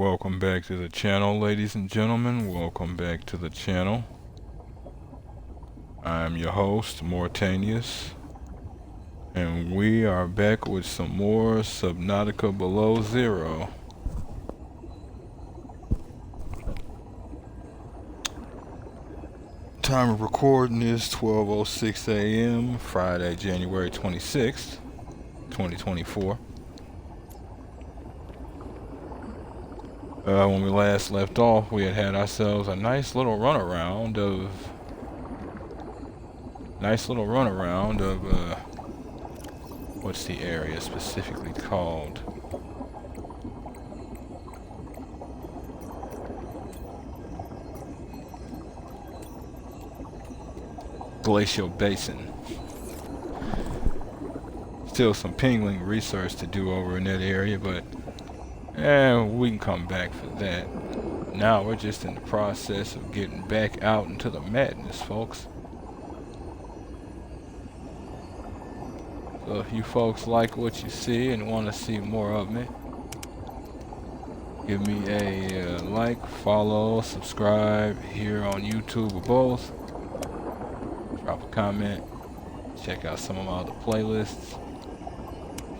welcome back to the channel, ladies and gentlemen. Welcome back to the channel. I'm your host, Mortanius, and we are back with some more Subnautica Below Zero. Time of recording is 12:06 a.m. Friday, January 26th, 2024. When we last left off, we had ourselves a nice little runaround of what's the area specifically called? Glacial Basin. Still some pingling research to do over in that area, but we can come back for that. Now we're just in the process of getting back out into the madness, folks. So if you folks like what you see and want to see more of me, give me a like, follow, subscribe here on YouTube or both. Drop a comment. Check out some of my other playlists.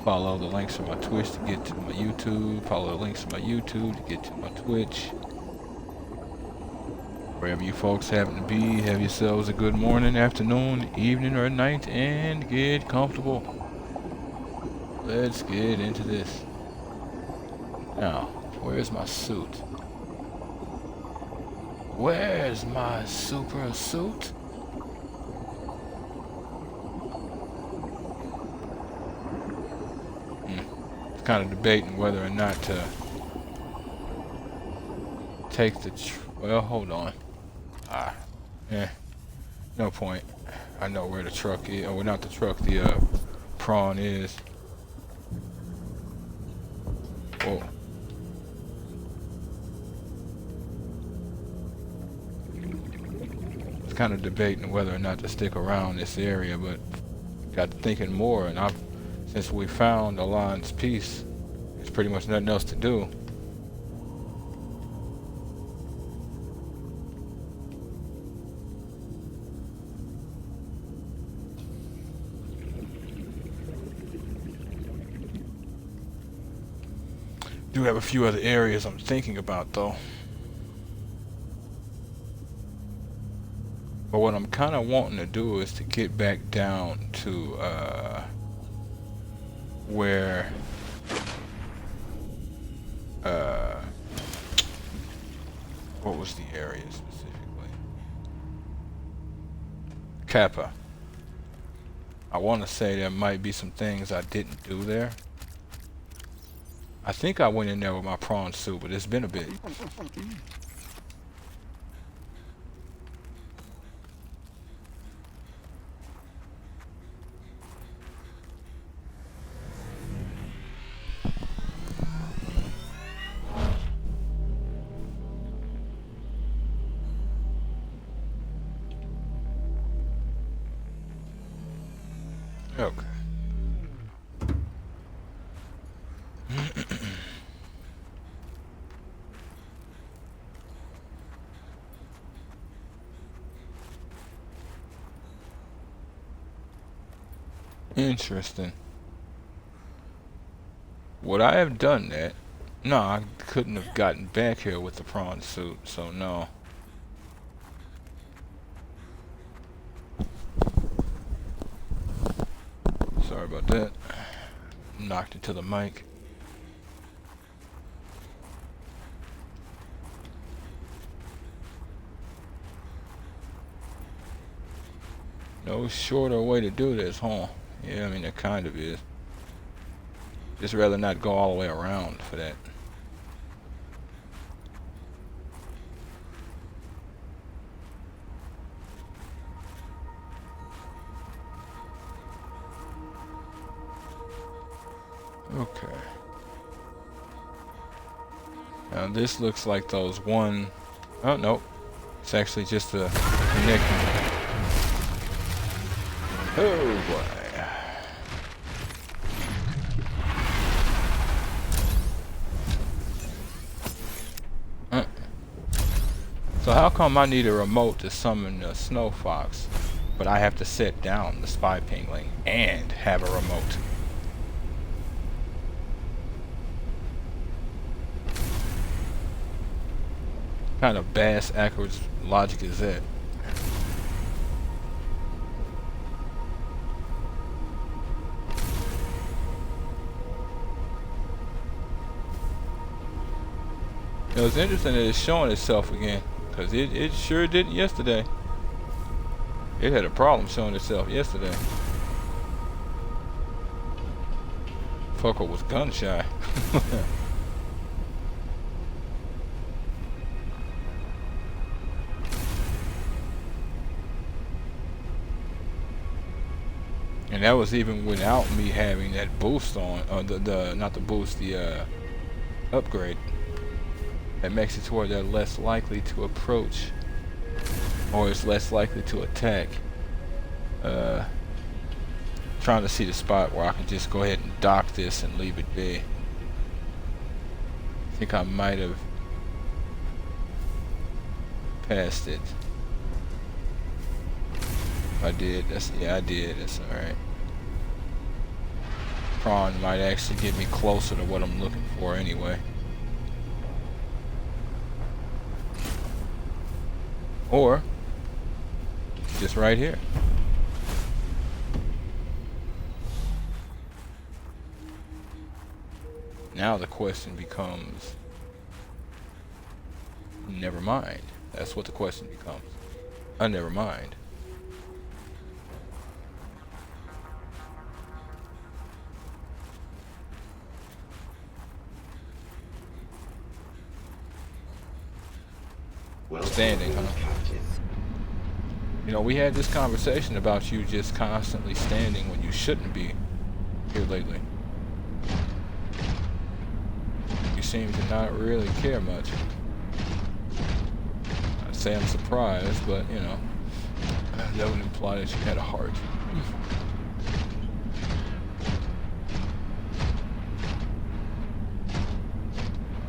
Follow the links from my Twitch to get to my YouTube. Follow the links from my YouTube to get to my Twitch. Wherever you folks happen to be, have yourselves a good morning, afternoon, evening, or night, and get comfortable. Let's get into this. Now, where's my suit? Where's my super suit? Kind of debating whether or not to take the well, hold on. No point. I know where the truck is. Oh, well, not the truck, the prawn is. Whoa. It's kind of debating whether or not to stick around this area, but got to thinking more, and since we found Alon's piece, there's pretty much nothing else to do. Do have a few other areas I'm thinking about, though. But what I'm kind of wanting to do is to get back down to where what was the area specifically? Kappa. I want to say there might be some things I didn't do there. I think I went in there with my prawn suit, but it's been a bit. Okay. Interesting. Would I have done that? No, I couldn't have gotten back here with the prawn suit, so no. Sorry about that. Knocked into the mic. No shorter way to do this, huh? Yeah, I mean, it kind of is. Just rather not go all the way around for that. Okay. Now this looks like those one. Oh no, it's actually just a connecting. Oh boy. So how come I need a remote to summon a snow fox, but I have to set down the spy pingling and have a remote? What kind of bass-backwards logic is that? It was interesting that it's showing itself again, because it sure didn't yesterday. It had a problem showing itself yesterday. Fucker was gun shy. And that was even without me having that boost on, not the boost, the upgrade. That makes it to where they're less likely to approach, or it's less likely to attack. Trying to see the spot where I can just go ahead and dock this and leave it be. I think I might have passed it. If I did, yeah, I did, that's alright. Prawn might actually get me closer to what I'm looking for anyway. Or just right here. Now the question becomes, never mind. That's what the question becomes. Never mind. Standing, huh? You know, we had this conversation about you just constantly standing when you shouldn't be here lately. You seem to not really care much. I'd say I'm surprised, but you know, that would imply that you had a heart.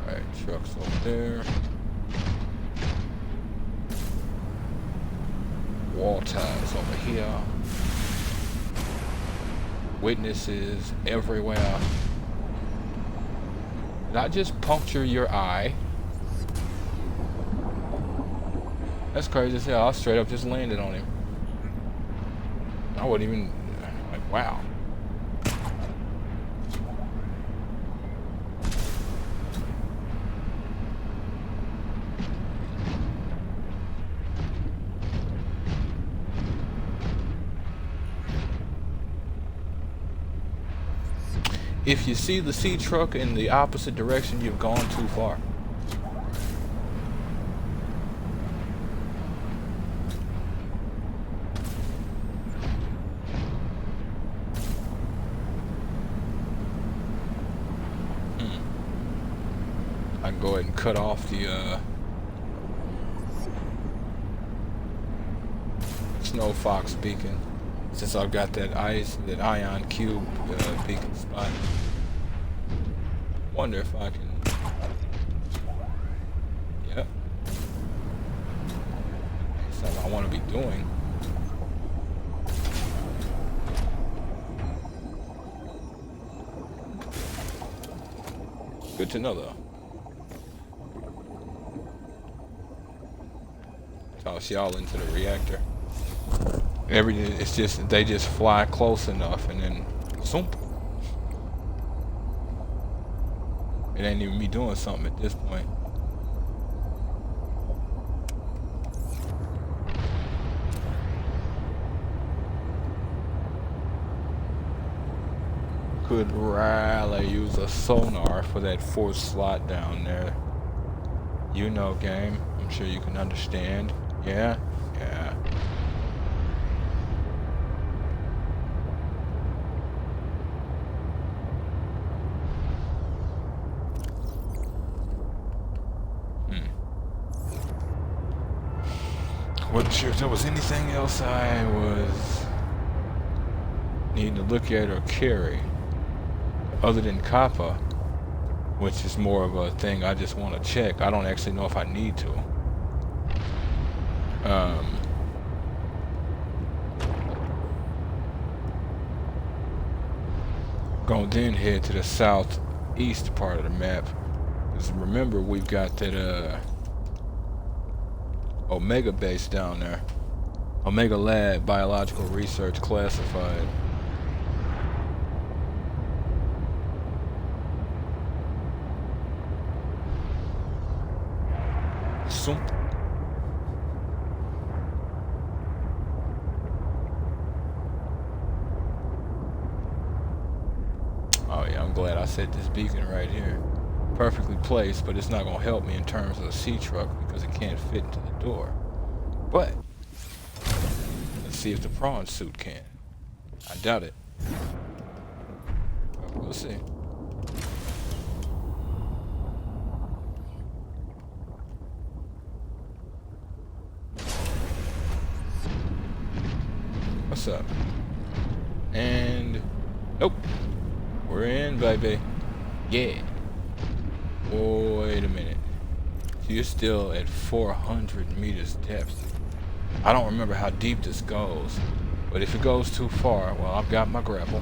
Alright, truck's over there. Wall ties over here. Witnesses everywhere. Did I just puncture your eye? That's crazy as hell. I straight up just landed on him. I wouldn't even, like, wow. If you see the sea truck in the opposite direction, you've gone too far. I can go ahead and cut off the snow fox beacon, since I've got that ion cube beacon spot. Wonder if I can. Yep. That's something I want to be doing. Good to know, though. Toss y'all into the reactor. Everything, it's just, they just fly close enough and then zoom. It ain't even me doing something at this point. Could really use a sonar for that fourth slot down there. You know, game. I'm sure you can understand. Yeah? Yeah. Wasn't sure if there was anything else I was needing to look at or carry other than copper, which is more of a thing I just want to check. I don't actually know if I need to. Um, Gonna then head to the southeast part of the map. Because remember, we've got that Omega base down there. Omega Lab, Biological Research Classified. Sump. Oh yeah, I'm glad I set this beacon right here. Perfectly placed, but it's not gonna help me in terms of the sea truck because it can't fit into the door. But let's see if the prawn suit can. I doubt it. But we'll see. What's up? And nope. We're in, baby. Yeah. Wait a minute. You're still at 400 meters depth. I don't remember how deep this goes, but if it goes too far, well, I've got my grapple.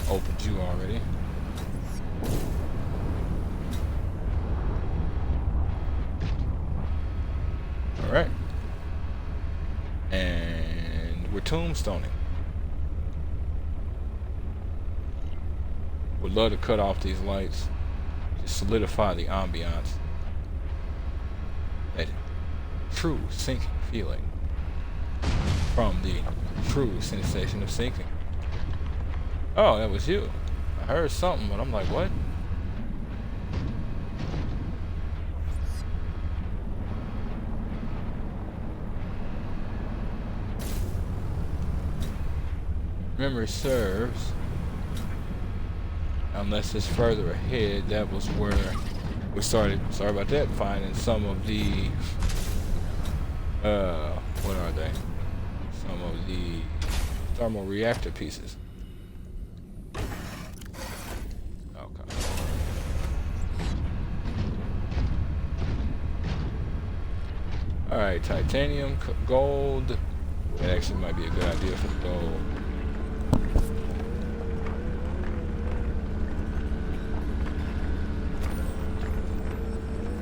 Opened you already. Alright. And we're tombstoning. Would love to cut off these lights. Just solidify the ambiance. That true sinking feeling. From the true sensation of sinking. Oh, that was you. I heard something, but I'm like, what? Memory serves, unless it's further ahead, that was where we started, sorry about that, finding some of the, what are they? Some of the thermal reactor pieces. Okay. Alright, titanium, gold. That actually might be a good idea for the gold.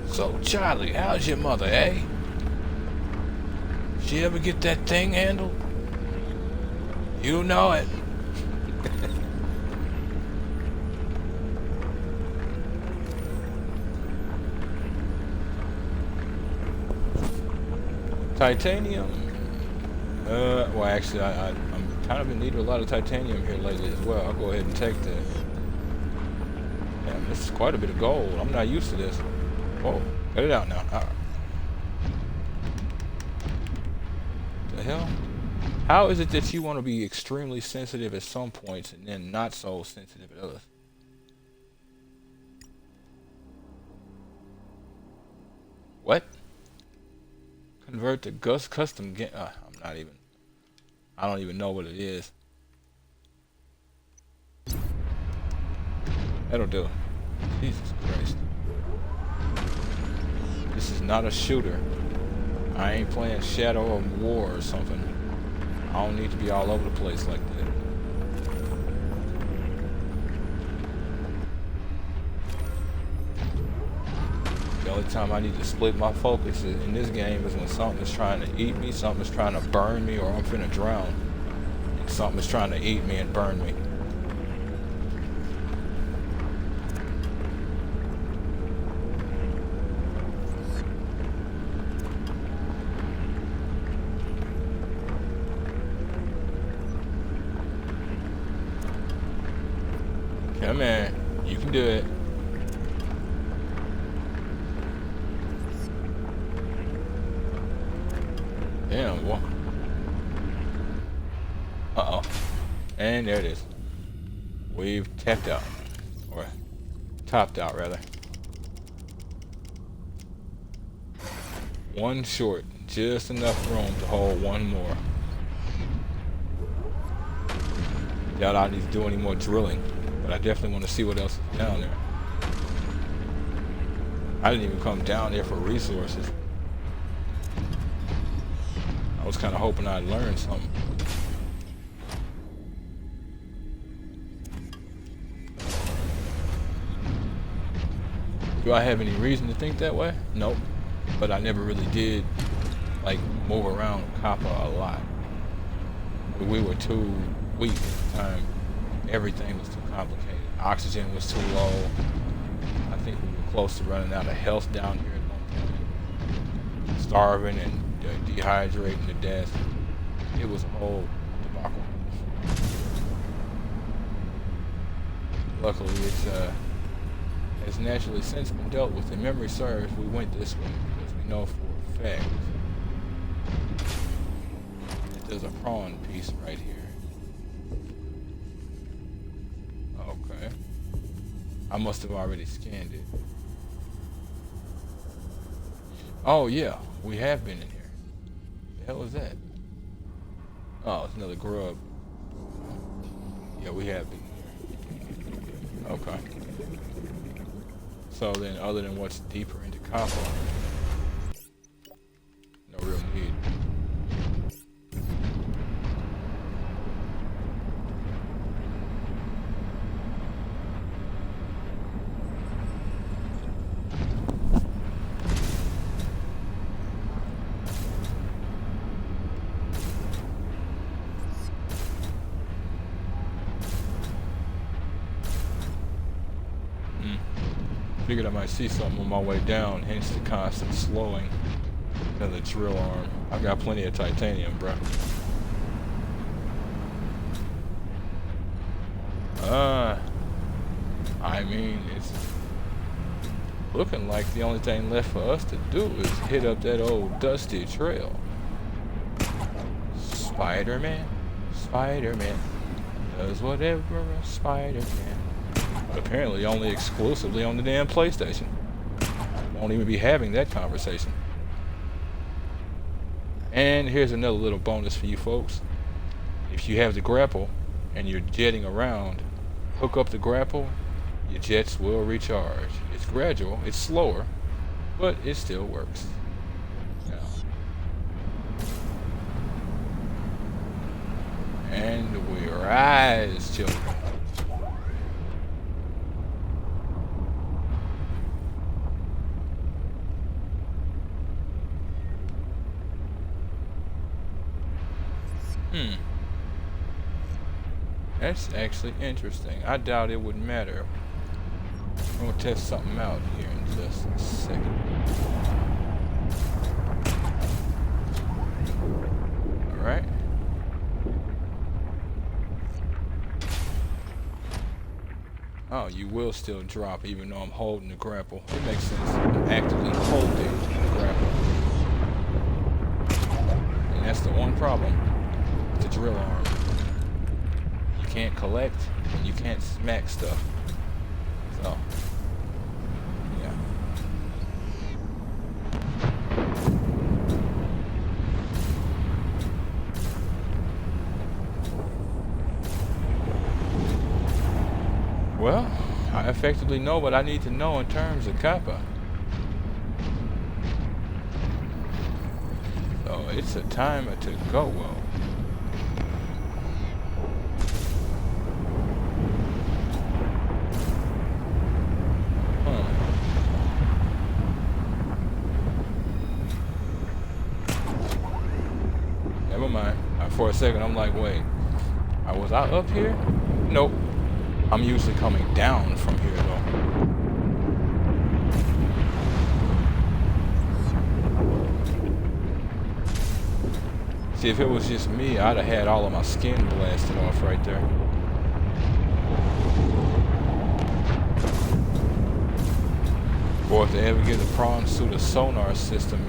So, Charlie, how's your mother, eh? She ever get that thing handled? You know it. Titanium? Well, actually, I'm kind of in need of a lot of titanium here lately as well. I'll go ahead and take this. Damn, this is quite a bit of gold. I'm not used to this. Whoa, cut it out now. The hell? How is it that you want to be extremely sensitive at some points and then not so sensitive at others? What? Convert to Gus custom game. I don't even know what it is. That'll do. Jesus Christ. This is not a shooter. I ain't playing Shadow of War or something. I don't need to be all over the place like that. The only time I need to split my focus in this game is when something is trying to eat me, something is trying to burn me, or I'm finna drown. And something is trying to eat me and burn me. Come on, you can do it. Damn, what? Uh-oh. And there it is. We've tapped out. Or topped out, rather. One short. Just enough room to hold one more. Doubt I need to do any more drilling. But I definitely want to see what else is down there. I didn't even come down there for resources. I was kind of hoping I'd learn something. Do I have any reason to think that way? Nope. But I never really did, like, move around Kappa a lot. We were too weak at the time. Everything was too complicated. Oxygen was too low. I think we were close to running out of health down here at one point. Starving and dehydrating to death. It was a whole debacle. Luckily, it's naturally since been dealt with. If memory serves, we went this way because we know for a fact that there's a prawn piece right here. Okay. I must have already scanned it. Oh yeah, we have been in here. The hell is that? Oh, it's another grub. Yeah, we have been here. Okay. So then, other than what's deeper into copper, no real need. Figured I might see something on my way down, hence the constant slowing of the drill arm. I got plenty of titanium, bro. I mean, it's looking like the only thing left for us to do is hit up that old dusty trail. Spider-Man, Spider-Man does whatever a Spider-Man. Apparently only exclusively on the damn PlayStation. Won't even be having that conversation. And here's another little bonus for you folks. If you have the grapple and you're jetting around, hook up the grapple, your jets will recharge. It's gradual, it's slower, but it still works. Now. And we rise, children. That's actually interesting. I doubt it would matter. I'm gonna test something out here in just a second. Alright. Oh, you will still drop even though I'm holding the grapple. It makes sense. I'm actively holding the grapple. And that's the one problem with the drill arm. You can't collect and you can't smack stuff. So, yeah. Well, I effectively know what I need to know in terms of Kappa. So it's a timer to go. Never mind. For a second, I'm like, wait, was I up here? Nope. I'm usually coming down from here, though. See, if it was just me, I'd have had all of my skin blasted off right there. Or if they ever get the prawn suit a sonar system,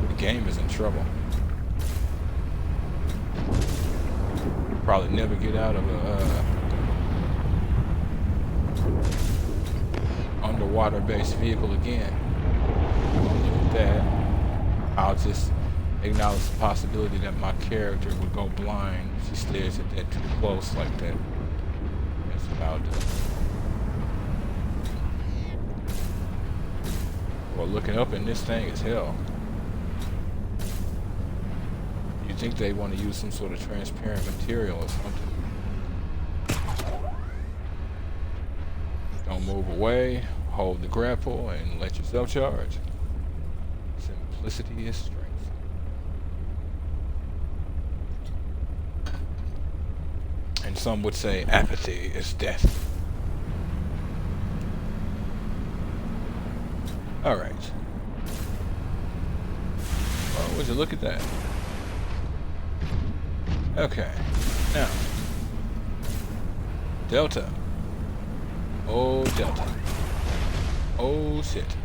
the game is in trouble. Probably never get out of a underwater-based vehicle again. Look at that. I'll just acknowledge the possibility that my character would go blind if she stares at that too close like that. That's about it. Well, looking up in this thing is hell. You think they want to use some sort of transparent material or something. Don't move away. Hold the grapple and let yourself charge. Simplicity is strength. And some would say apathy is death. Alright. Oh, would you look at that? Okay. Now. Delta. Oh, Delta. Oh, shit.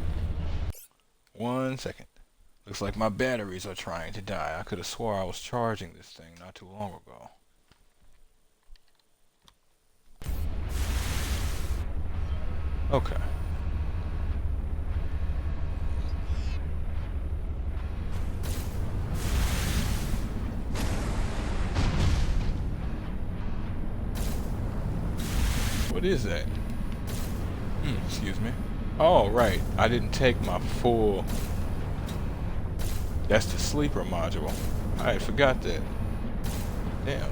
1 second. Looks like my batteries are trying to die. I could have swore I was charging this thing not too long ago. Okay. What is that? Excuse me. Oh, right. I didn't take my full... That's the sleeper module. I forgot that. Damn.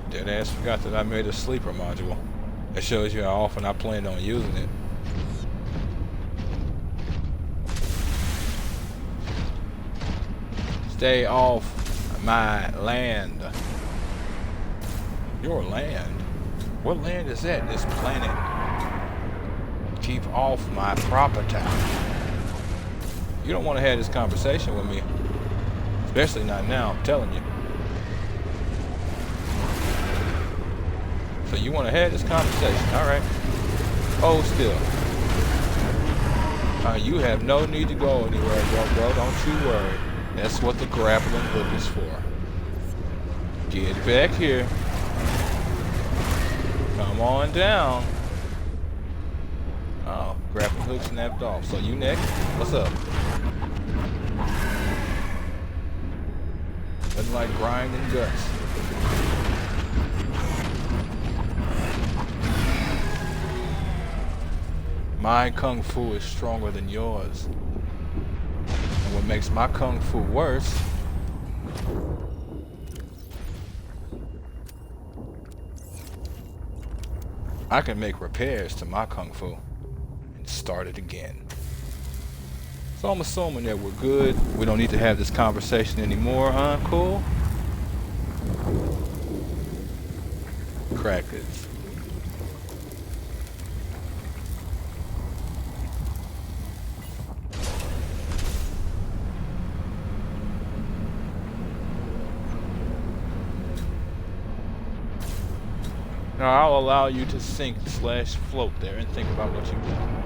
Deadass forgot that I made a sleeper module. That shows you how often I planned on using it. Stay off my land. Your land? What land is that? This planet. Keep off my property. You don't want to have this conversation with me. Especially not now, I'm telling you. So you want to have this conversation, alright. Hold still. You have no need to go anywhere, bro. Don't you worry. That's what the grappling hook is for. Get back here. Come on down. Oh, grappling hook snapped off. So you next? What's up? Nothing like grinding guts. My kung fu is stronger than yours. And what makes my kung fu worse I can make repairs to my kung fu and start it again. So I'm assuming that we're good. We don't need to have this conversation anymore, huh? Cool? Crackers. Now I'll allow you to sink / float there and think about what you've done.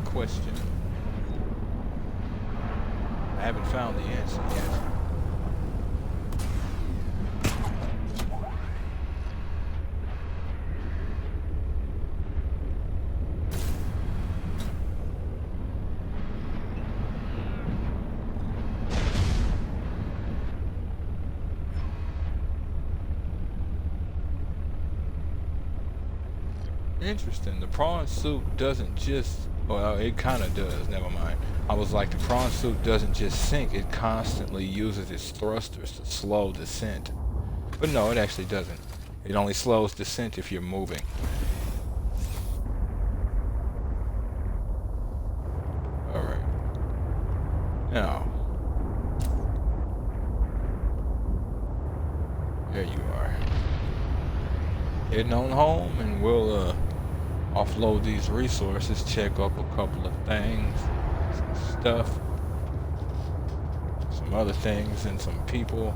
Question. I haven't found the answer yet. Interesting. The prawn suit doesn't just... Well, it kind of does. Never mind. I was like, the prawn suit doesn't just sink. It constantly uses its thrusters to slow descent. But no, it actually doesn't. It only slows descent if you're moving. Alright. Now. There you are. Heading on home, and we'll, offload these resources, check up a couple of things, some stuff, some other things, and some people.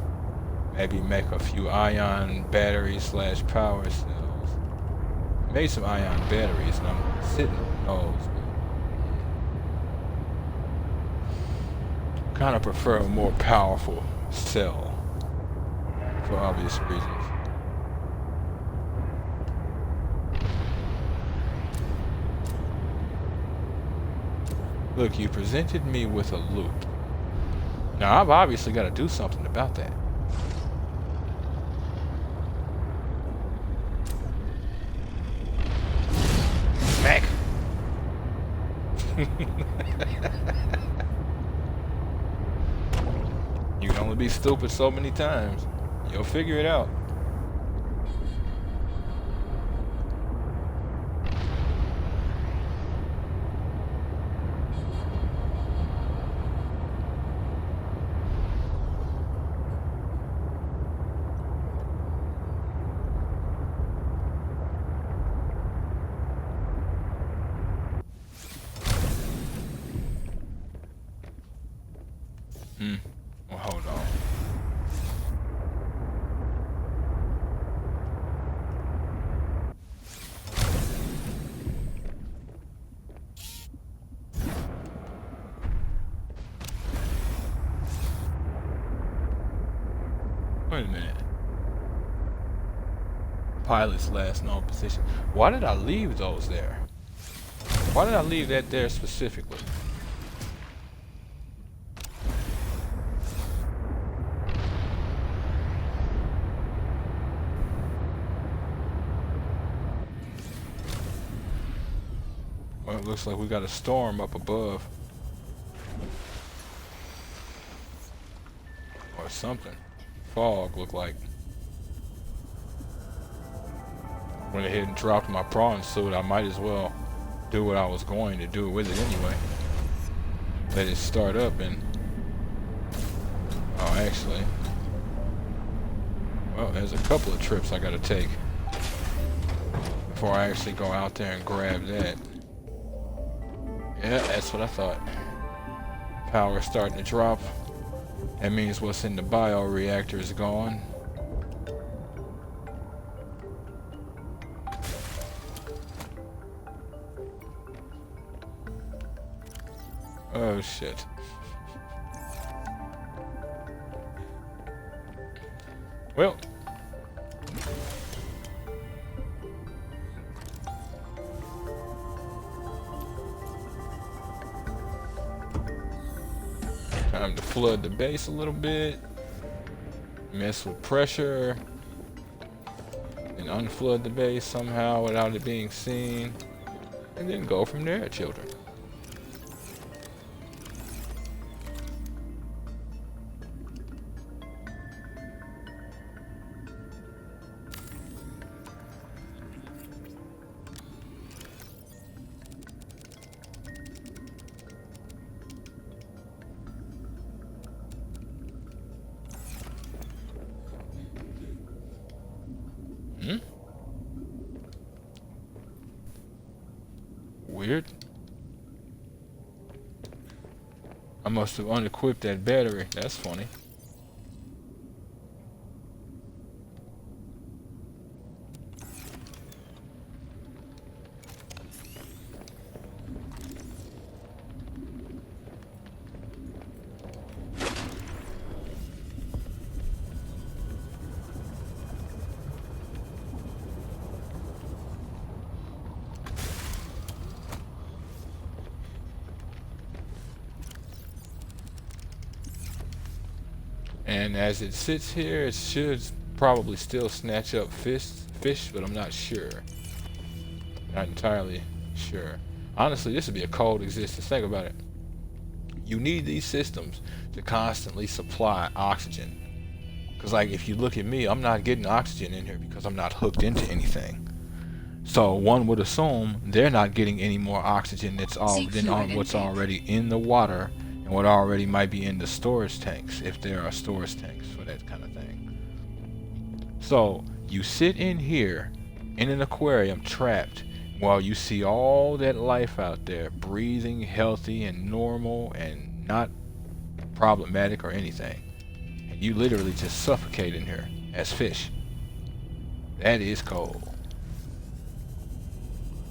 Maybe make a few ion batteries / power cells. Made some ion batteries, and I'm sitting on those. Kind of prefer a more powerful cell for obvious reasons. Look, you presented me with a loop. Now, I've obviously got to do something about that. You can only be stupid so many times. You'll figure it out. Well, hold on. Wait a minute. Pilot's last known position. Why did I leave those there? Why did I leave that there specifically? Well, it looks like we got a storm up above. Or something. Fog looked like. Went ahead and dropped my prawn suit. I might as well do what I was going to do with it anyway. Let it start up and... Oh, actually... Well, there's a couple of trips I gotta take before I actually go out there and grab that. Yeah, that's what I thought. Power's starting to drop. That means what's in the bioreactor is gone. Oh shit. Well. Time to flood the base a little bit. Mess with pressure. And unflood the base somehow without it being seen. And then go from there, children. Weird. I must have unequipped that battery. That's funny. And as it sits here, it should probably still snatch up fish, but I'm not sure. Not entirely sure. Honestly, this would be a cold existence. Think about it. You need these systems to constantly supply oxygen. Because like, if you look at me, I'm not getting oxygen in here because I'm not hooked into anything. So one would assume they're not getting any more oxygen that's than what's already in the water and what already might be in the storage tanks, if there are storage tanks for that kind of thing. So you sit in here in an aquarium trapped while you see all that life out there breathing healthy and normal and not problematic or anything. And you literally just suffocate in here as fish. That is cold.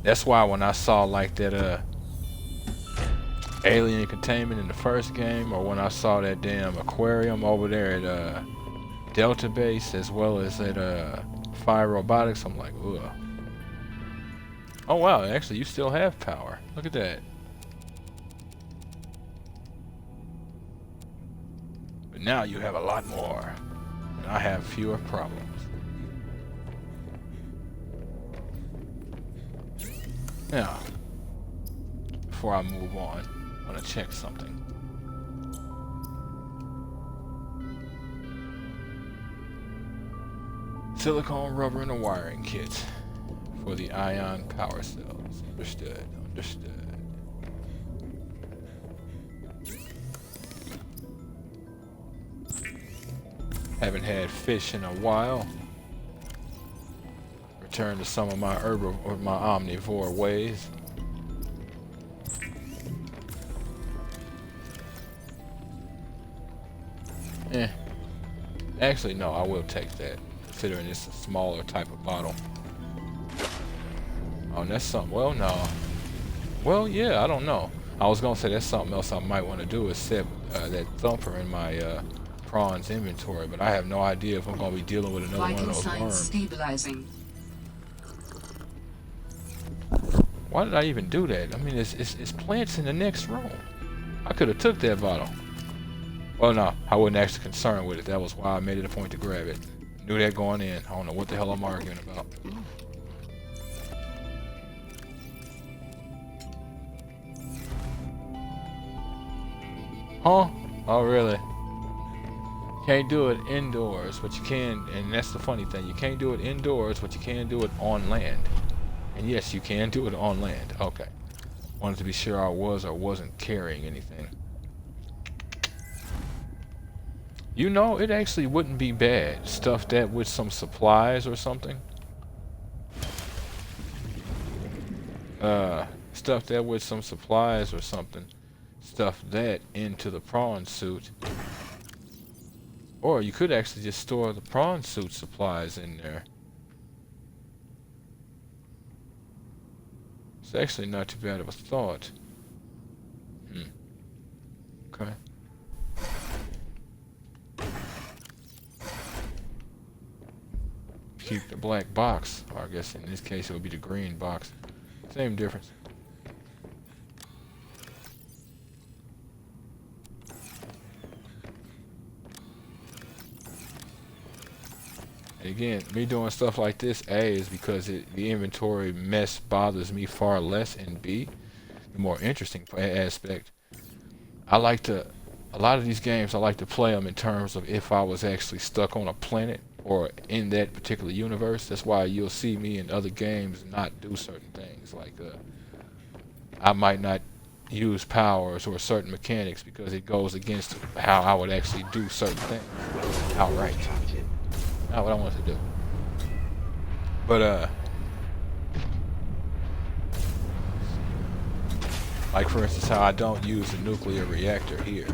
That's why when I saw like that alien containment in the first game, or when I saw that damn aquarium over there at Delta Base, as well as at Fire Robotics, I'm like, ugh. Oh wow, actually you still have power. Look at that. But now you have a lot more, and I have fewer problems. Now, before I move on, I want to check something. Silicone, rubber, and a wiring kit for the ion power cells. Understood. Understood. Haven't had fish in a while. Return to some of my my omnivore ways. Actually, no, I will take that, considering it's a smaller type of bottle. Oh, and that's something. Well, no. Well, yeah, I don't know. I was gonna say that's something else I might want to do is set that thumper in my prawns inventory, but I have no idea if I'm gonna be dealing with another one of those worms. Stabilizing. Why did I even do that? I mean, it's plants in the next room. I could have took that bottle. Well, no, I wasn't actually concerned with it. That was why I made it a point to grab it. Knew that going in. I don't know what the hell I'm arguing about. Huh? Oh, really? Can't do it indoors, but you can, and that's the funny thing. You can't do it indoors, but you can do it on land. And yes, you can do it on land. Okay. Wanted to be sure I was or wasn't carrying anything. You know, it actually wouldn't be bad. Stuff that with some supplies or something. Stuff that with some supplies or something. Stuff that into the prawn suit. Or you could actually just store the prawn suit supplies in there. It's actually not too bad of a thought. Okay. Keep the black box, or I guess in this case it would be the green box. Same difference. And again, me doing stuff like this, A, is because the inventory mess bothers me far less, and B, the more interesting aspect, I like to, a lot of these games I like to play them in terms of if I was actually stuck on a planet or in that particular universe. That's why you'll see me in other games not do certain things. Like I might not use powers or certain mechanics because it goes against how I would actually do certain things outright. Not what I want to do. But like for instance how I don't use the nuclear reactor here.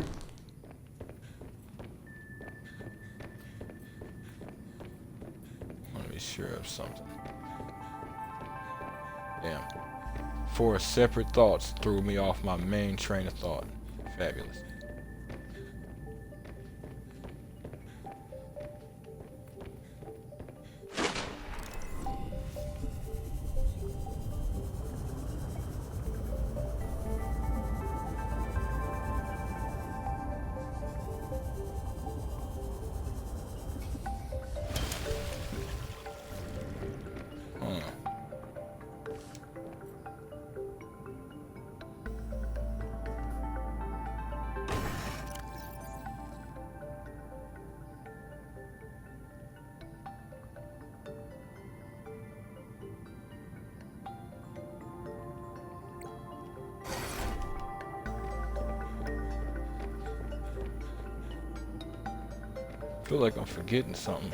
Let me be sure of something. Damn. 4 separate thoughts threw me off my main train of thought. Fabulous. I feel like I'm forgetting something.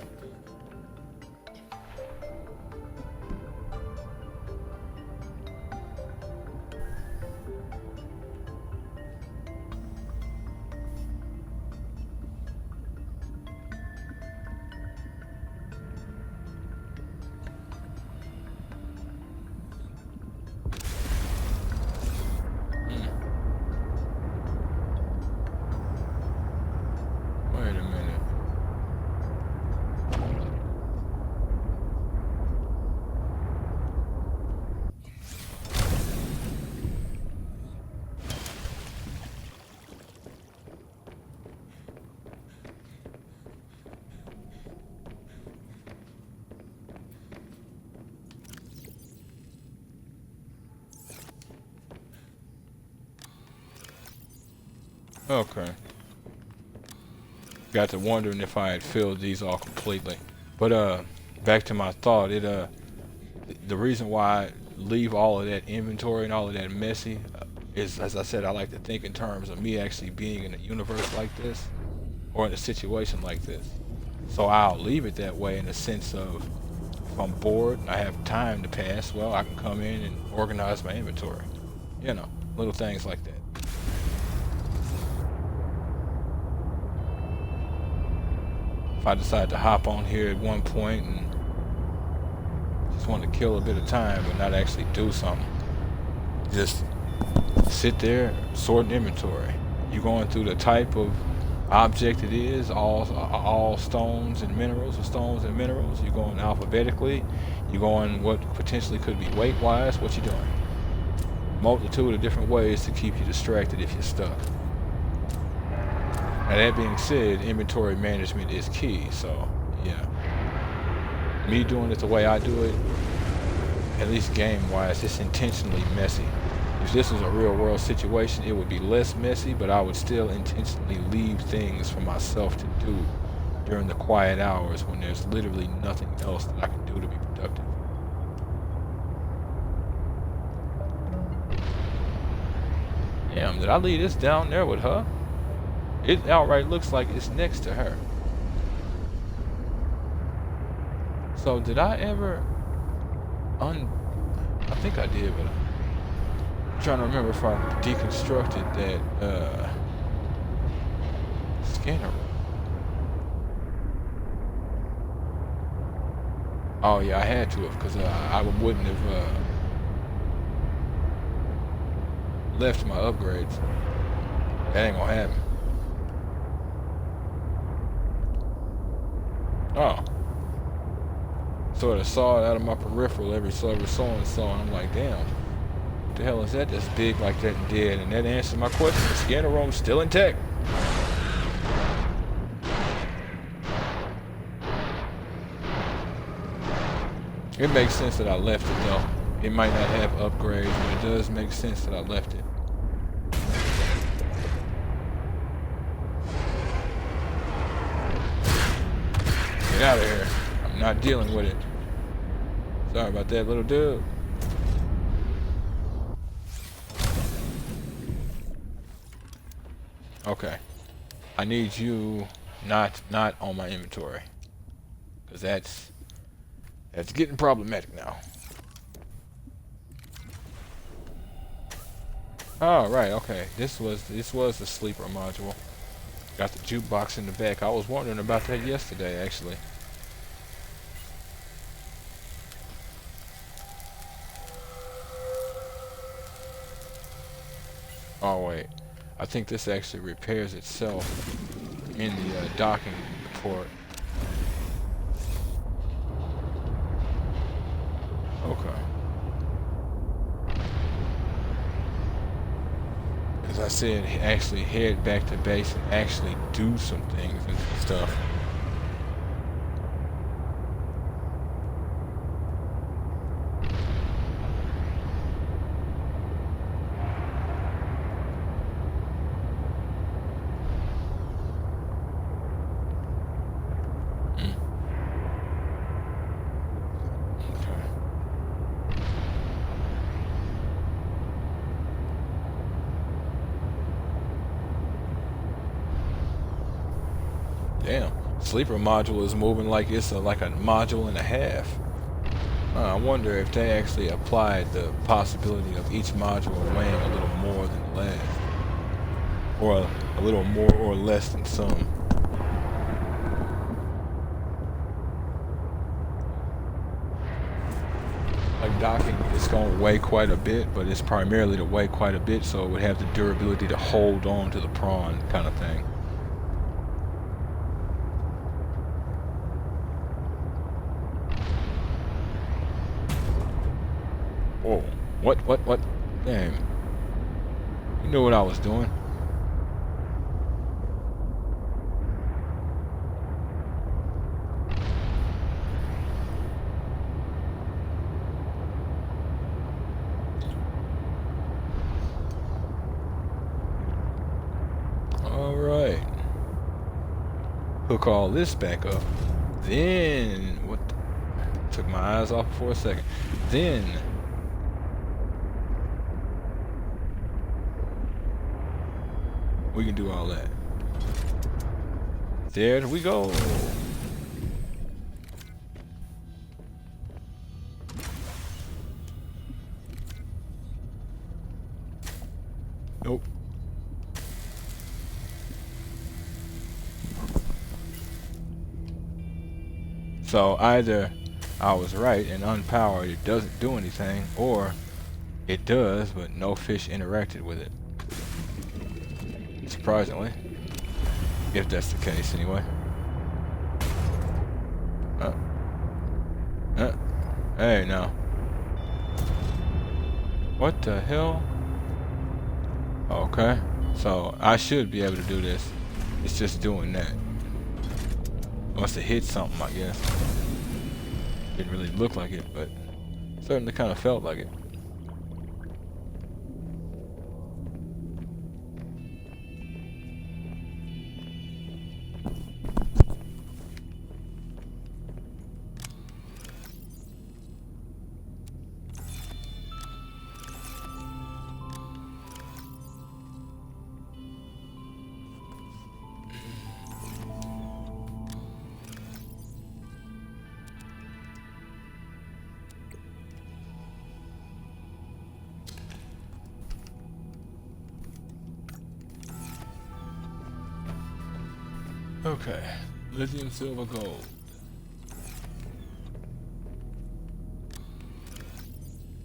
Wait a minute. Okay. Got to wondering if I had filled these all completely. But back to my thought, the reason why I leave all of that inventory and all of that messy is, as I said, I like to think in terms of me actually being in a universe like this or in a situation like this. So I'll leave it that way in the sense of if I'm bored and I have time to pass, well, I can come in and organize my inventory. You know, little things like that. If I decide to hop on here at one point and just want to kill a bit of time but not actually do something, just sit there sorting inventory. You going through the type of object it is, all stones and minerals, or stones and minerals. You're going alphabetically. You're going what potentially could be weight wise. What you doing? Multitude of different ways to keep you distracted if you're stuck. Now that being said, inventory management is key. So yeah, me doing it the way I do it, at least game wise, it's intentionally messy. If this was a real world situation, it would be less messy, but I would still intentionally leave things for myself to do during the quiet hours when there's literally nothing else that I can do to be productive. Damn, did I leave this down there with her? It outright looks like it's next to her. So did I ever I think I did, but I'm trying to remember if I deconstructed that scanner. Oh yeah, I had to have, because I wouldn't have left my upgrades. That ain't gonna happen. Oh. Sort of saw it out of my peripheral every so and so, and I'm like, damn, what the hell is that that's big like that and dead? And that answered my question. The scanner room's still intact. It makes sense that I left it though. It might not have upgrades, but it does make sense that I left it. Get out of here. I'm not dealing with it. Sorry about that, little dude. Okay. I need you not on my inventory, because that's getting problematic now. Oh, right, okay. This was the sleeper module. Got the jukebox in the back. I was wondering about that yesterday, actually. Oh, wait. I think this actually repairs itself in the docking port. Okay. As I said, actually head back to base and actually do some things and stuff. Damn, sleeper module is moving like it's like a module and a half. I wonder if they actually applied the possibility of each module weighing a little more than the last, or a little more or less than some. Like docking, it's going to weigh quite a bit, but it's primarily to weigh quite a bit, so it would have the durability to hold on to the prawn kind of thing. Whoa. What? Damn. You knew what I was doing. All right. Hook all this back up. Then what? Took my eyes off for a second. Then we can do all that. There we go. Nope. So either I was right and unpowered, it doesn't do anything, or it does, but no fish interacted with it. Surprisingly. If that's the case, anyway. Hey, now. What the hell? Okay. So, I should be able to do this. It's just doing that. Must have hit something, I guess. Didn't really look like it, but certainly kind of felt like it. Okay, lithium, silver, gold.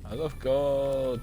I love gold.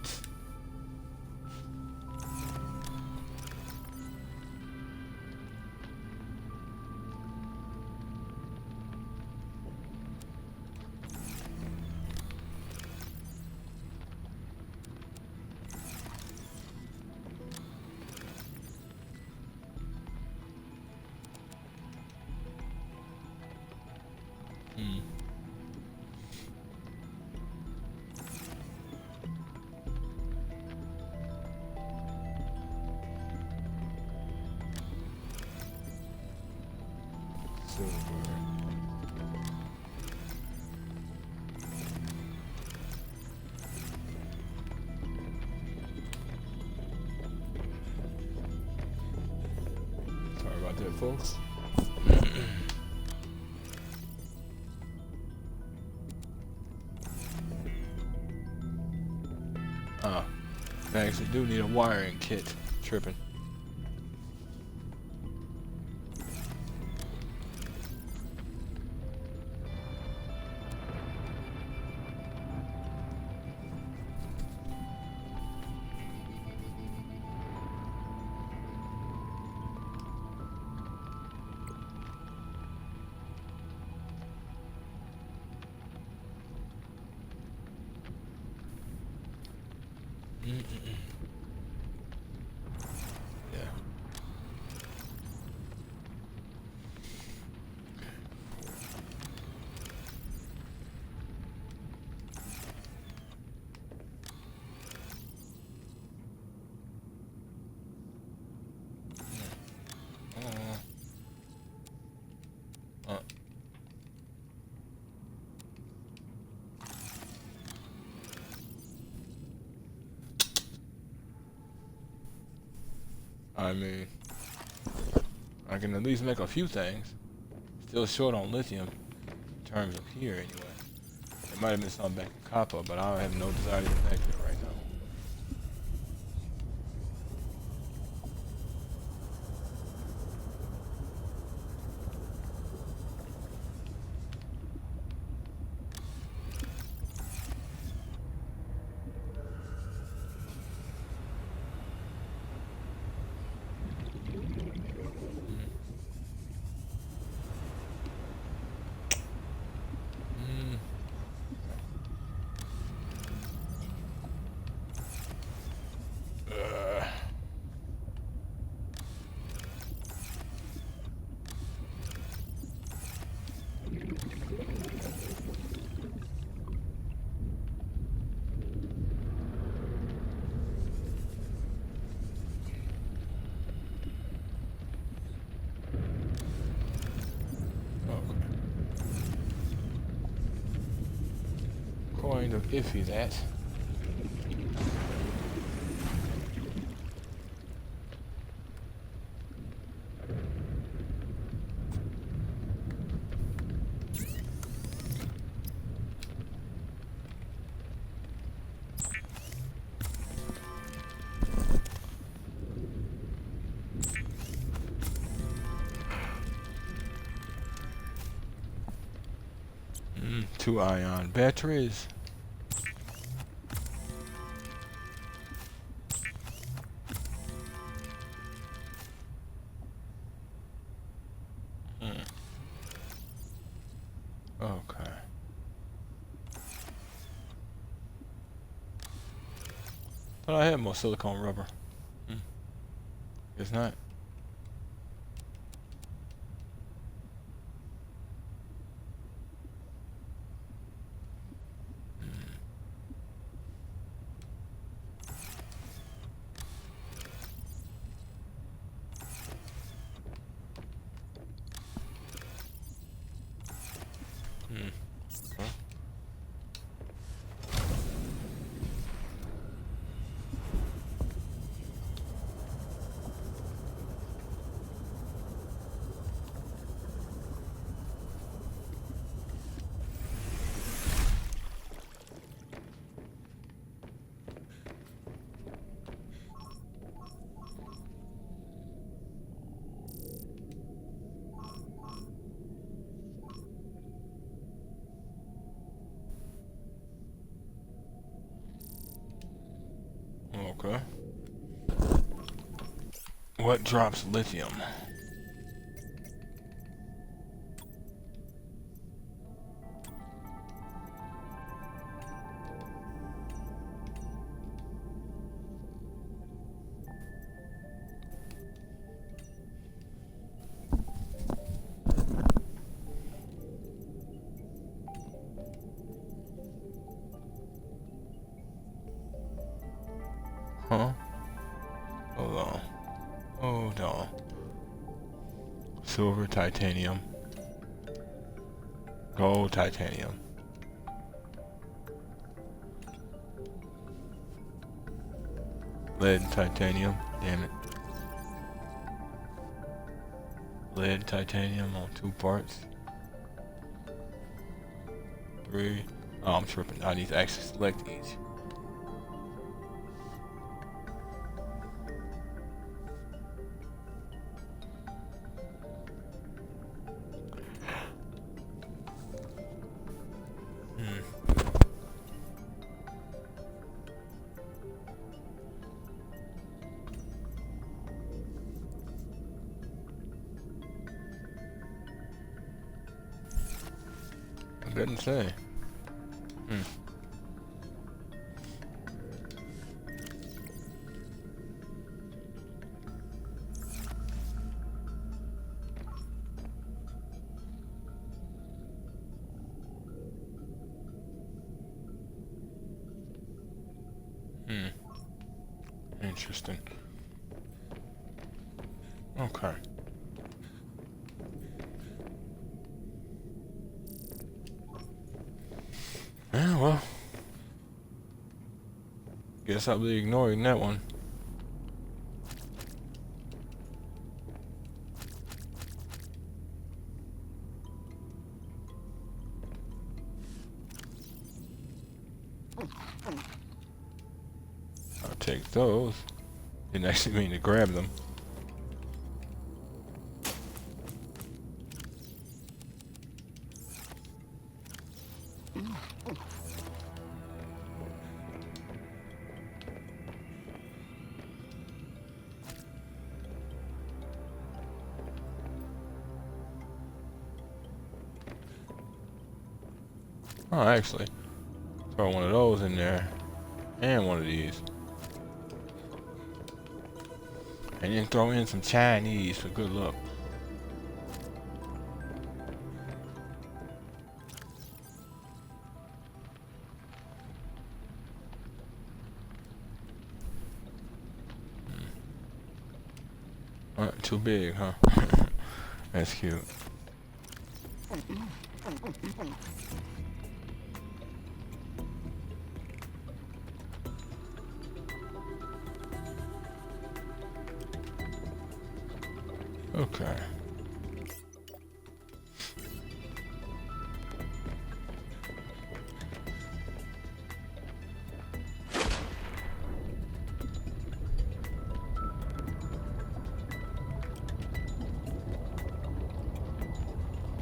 Sorry about that, folks. I actually do need a wiring kit. Tripping. Yeah. I mean, I can at least make a few things. Still short on lithium in terms of here anyway. There might have been some back in copper, but I have no desire to connect it right now. iffy that. Two ion batteries. Okay. Thought I had more silicone rubber. Guess not. Okay. What drops lithium? Huh? Hold on. Hold on. Silver, titanium. Gold, titanium. Lead, titanium. Damn it. Lead, titanium on 2 parts. 3. Oh, I'm tripping. I need to actually select each. Didn't say. Interesting. Okay. Yeah, well. Guess I'll be ignoring that one. I'll take those. Didn't actually mean to grab them. Oh, actually, throw one of those in there, and one of these. And then throw in some Chinese for good luck. Too big, huh? That's cute. Okay.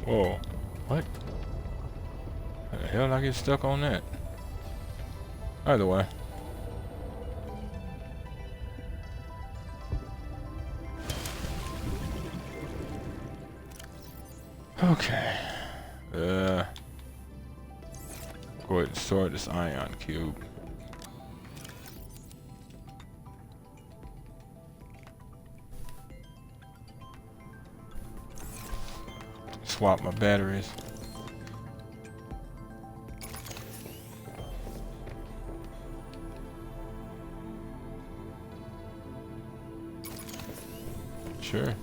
Whoa. What? How the hell did I get stuck on that? Either way. Okay. Go ahead and sort this ion cube. Swap my batteries. Sure.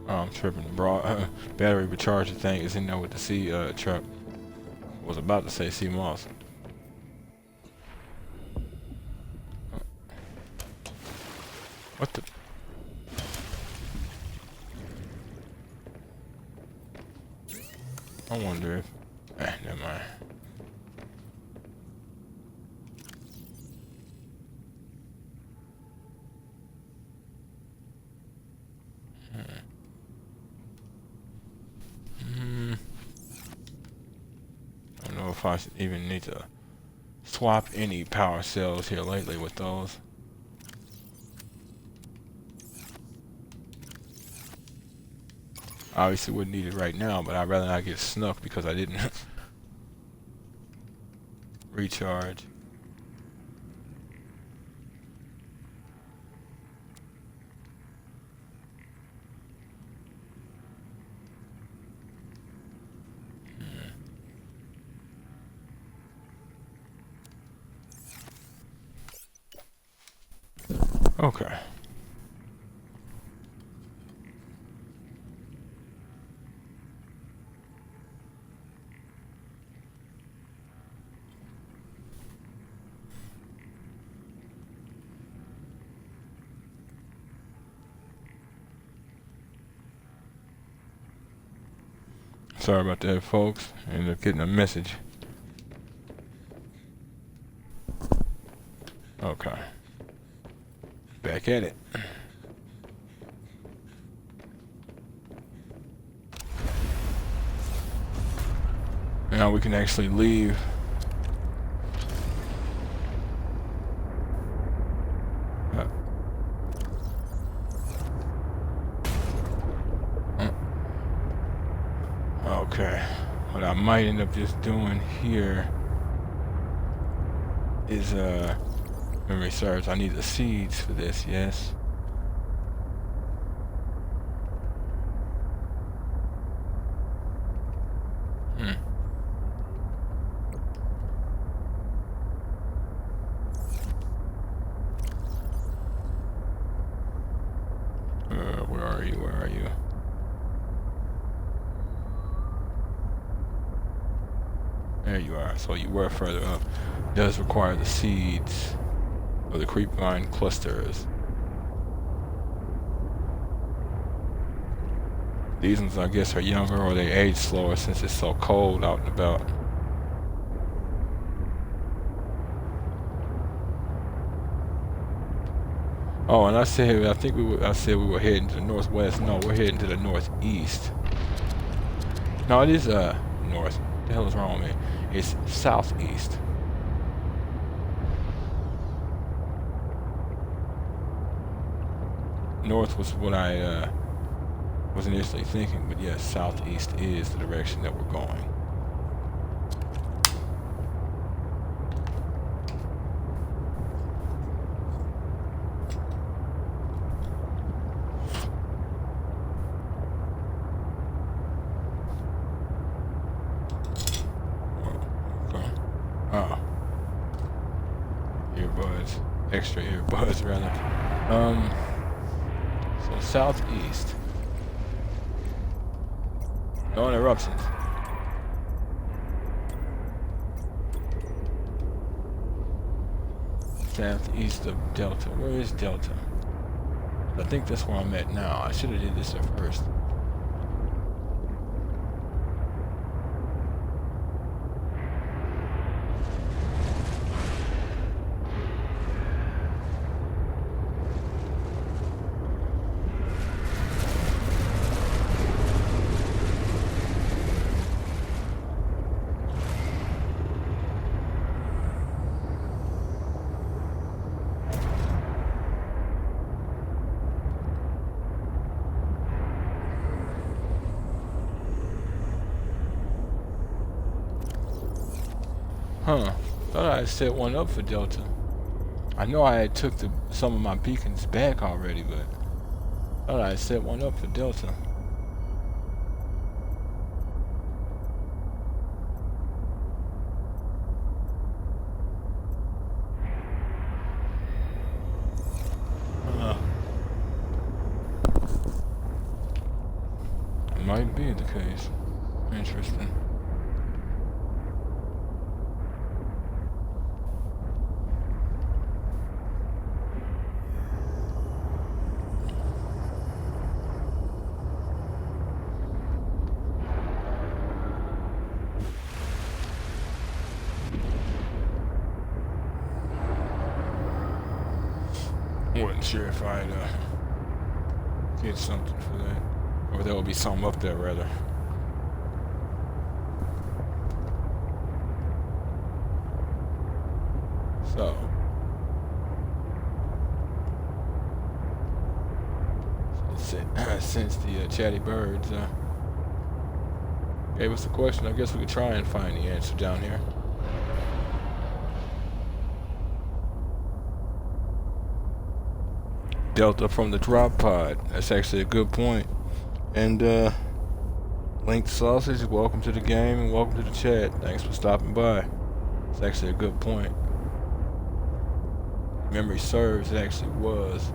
Oh, I'm tripping. The battery recharger thing is in there with the C truck. Was about to say C Moss. What the? I wonder if. Never mind. I don't know if I should even need to swap any power cells here lately with those. Obviously wouldn't need it right now, but I'd rather not get snuck because I didn't recharge. Okay. Sorry about that, folks. Ended up getting a message. Okay. Back at it. Now we can actually leave. Okay. What I might end up just doing here is, memory serves, I need the seeds for this, yes. Where are you? Where are you? There you are. So you were further up. Does require the seeds of the creepvine clusters. These ones, I guess, are younger or they age slower since it's so cold out and about. Oh, and I said, I said we were heading to the northwest. No, we're heading to the northeast. No, it is north. What the hell is wrong with me? It's southeast. North was what I was initially thinking, but yes, southeast is the direction that we're going. Oh. Earbuds. Extra earbuds, rather. So southeast. No interruptions. Southeast of Delta. Where is Delta? I think that's where I'm at now. I should have did this at first. Huh. Thought I had set one up for Delta. I know I had took some of my beacons back already, but thought I had set one up for Delta. Might be the case. Interesting. Wasn't sure if I'd get something for that, or there would be something up there rather. So since the chatty birds gave us a question, I guess we could try and find the answer down here. Delta from the drop pod. That's actually a good point. And Linked Sausage, welcome to the game and welcome to the chat. Thanks for stopping by. It's actually a good point. Memory serves, it actually was.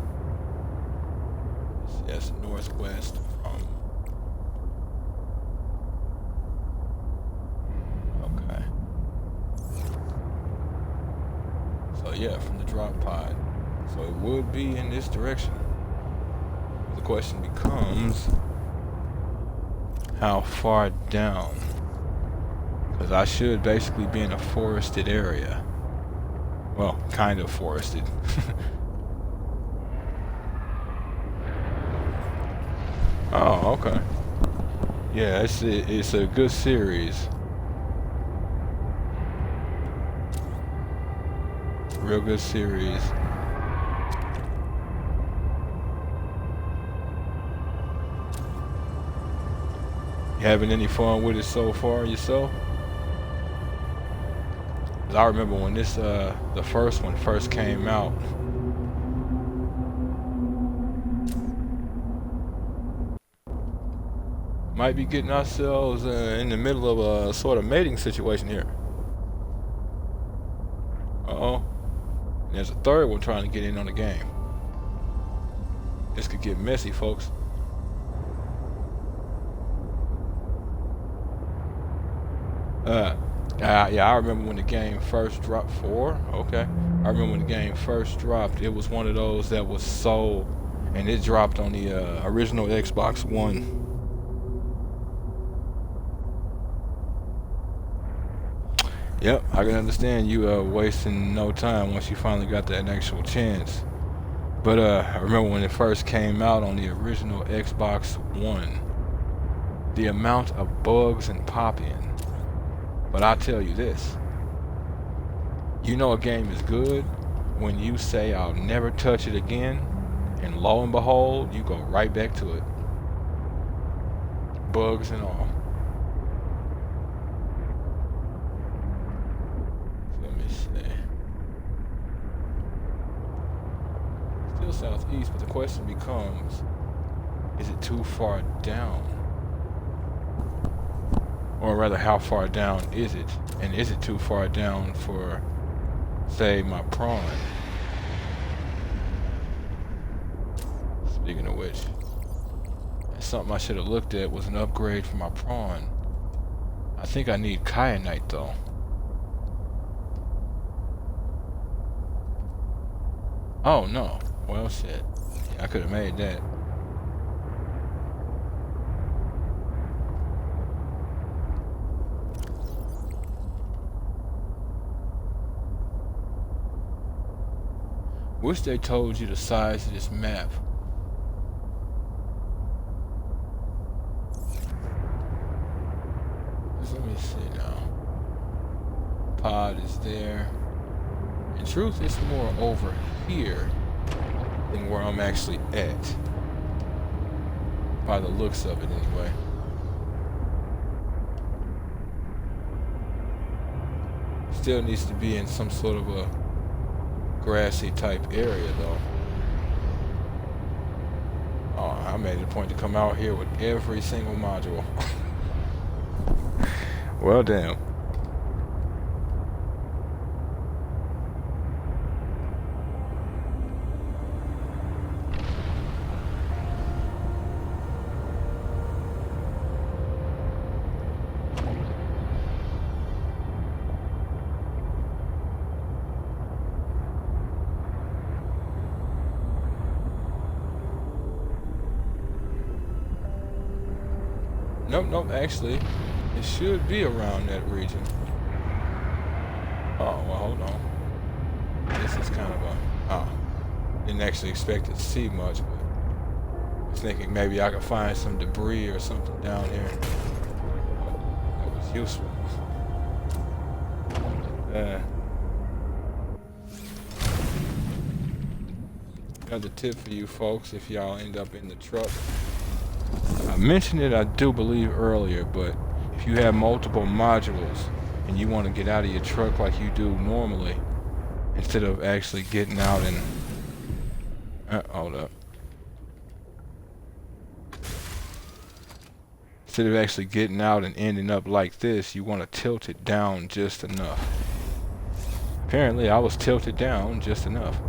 Yes, northwest from. Okay. So yeah, from the drop pod. So it would be in this direction. The question becomes, how far down? Because I should basically be in a forested area. Well, kind of forested. Oh, okay. Yeah, it's a good series. Real good series. You having any fun with it so far yourself? 'Cause I remember when this the first one first came out. Might be getting ourselves in the middle of a sort of mating situation here. Uh-oh. And there's a third one trying to get in on the game. This could get messy, folks. Yeah, I remember when the game first dropped. 4? Okay. I remember when the game first dropped, it was one of those that was sold, and it dropped on the original Xbox One. Yep, I can understand you wasting no time once you finally got that actual chance. But I remember when it first came out on the original Xbox One, the amount of bugs and pop-in. But I'll tell you this, you know a game is good when you say I'll never touch it again, and lo and behold, you go right back to it. Bugs and all. Let me see. Still southeast, but the question becomes, is it too far down? Or rather, how far down is it? And is it too far down for, say, my prawn? Speaking of which, something I should have looked at was an upgrade for my prawn. I think I need kyanite though. Oh no. Well, shit. Yeah, I could have made that. Wish they told you the size of this map. Let me see now. Pod is there. In truth, it's more over here than where I'm actually at. By the looks of it, anyway. Still needs to be in some sort of a grassy type area, though. Oh, I made it a point to come out here with every single module. Well, damn. Nope, actually, it should be around that region. Oh, well, hold on. This is kind of a... Oh, didn't actually expect to see much, but I was thinking maybe I could find some debris or something down here. That was useful. Another tip for you folks if y'all end up in the truck. I mentioned it, I do believe, earlier, but if you have multiple modules and you want to get out of your truck like you do normally, instead of actually getting out and... hold up. Instead of actually getting out and ending up like this, you want to tilt it down just enough. Apparently, I was tilted down just enough.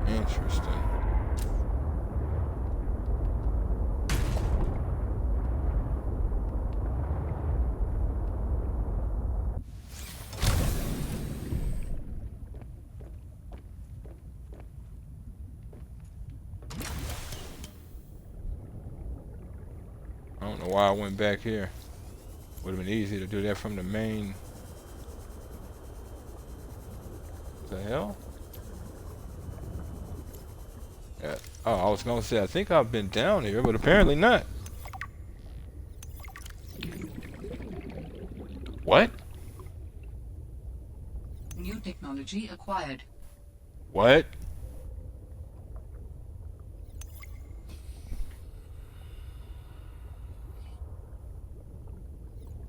Interesting. I don't know why I went back here. Would have been easy to do that from the main. What the hell? Yeah. Oh, I was gonna say, I think I've been down here, but apparently not. What? New technology acquired. What?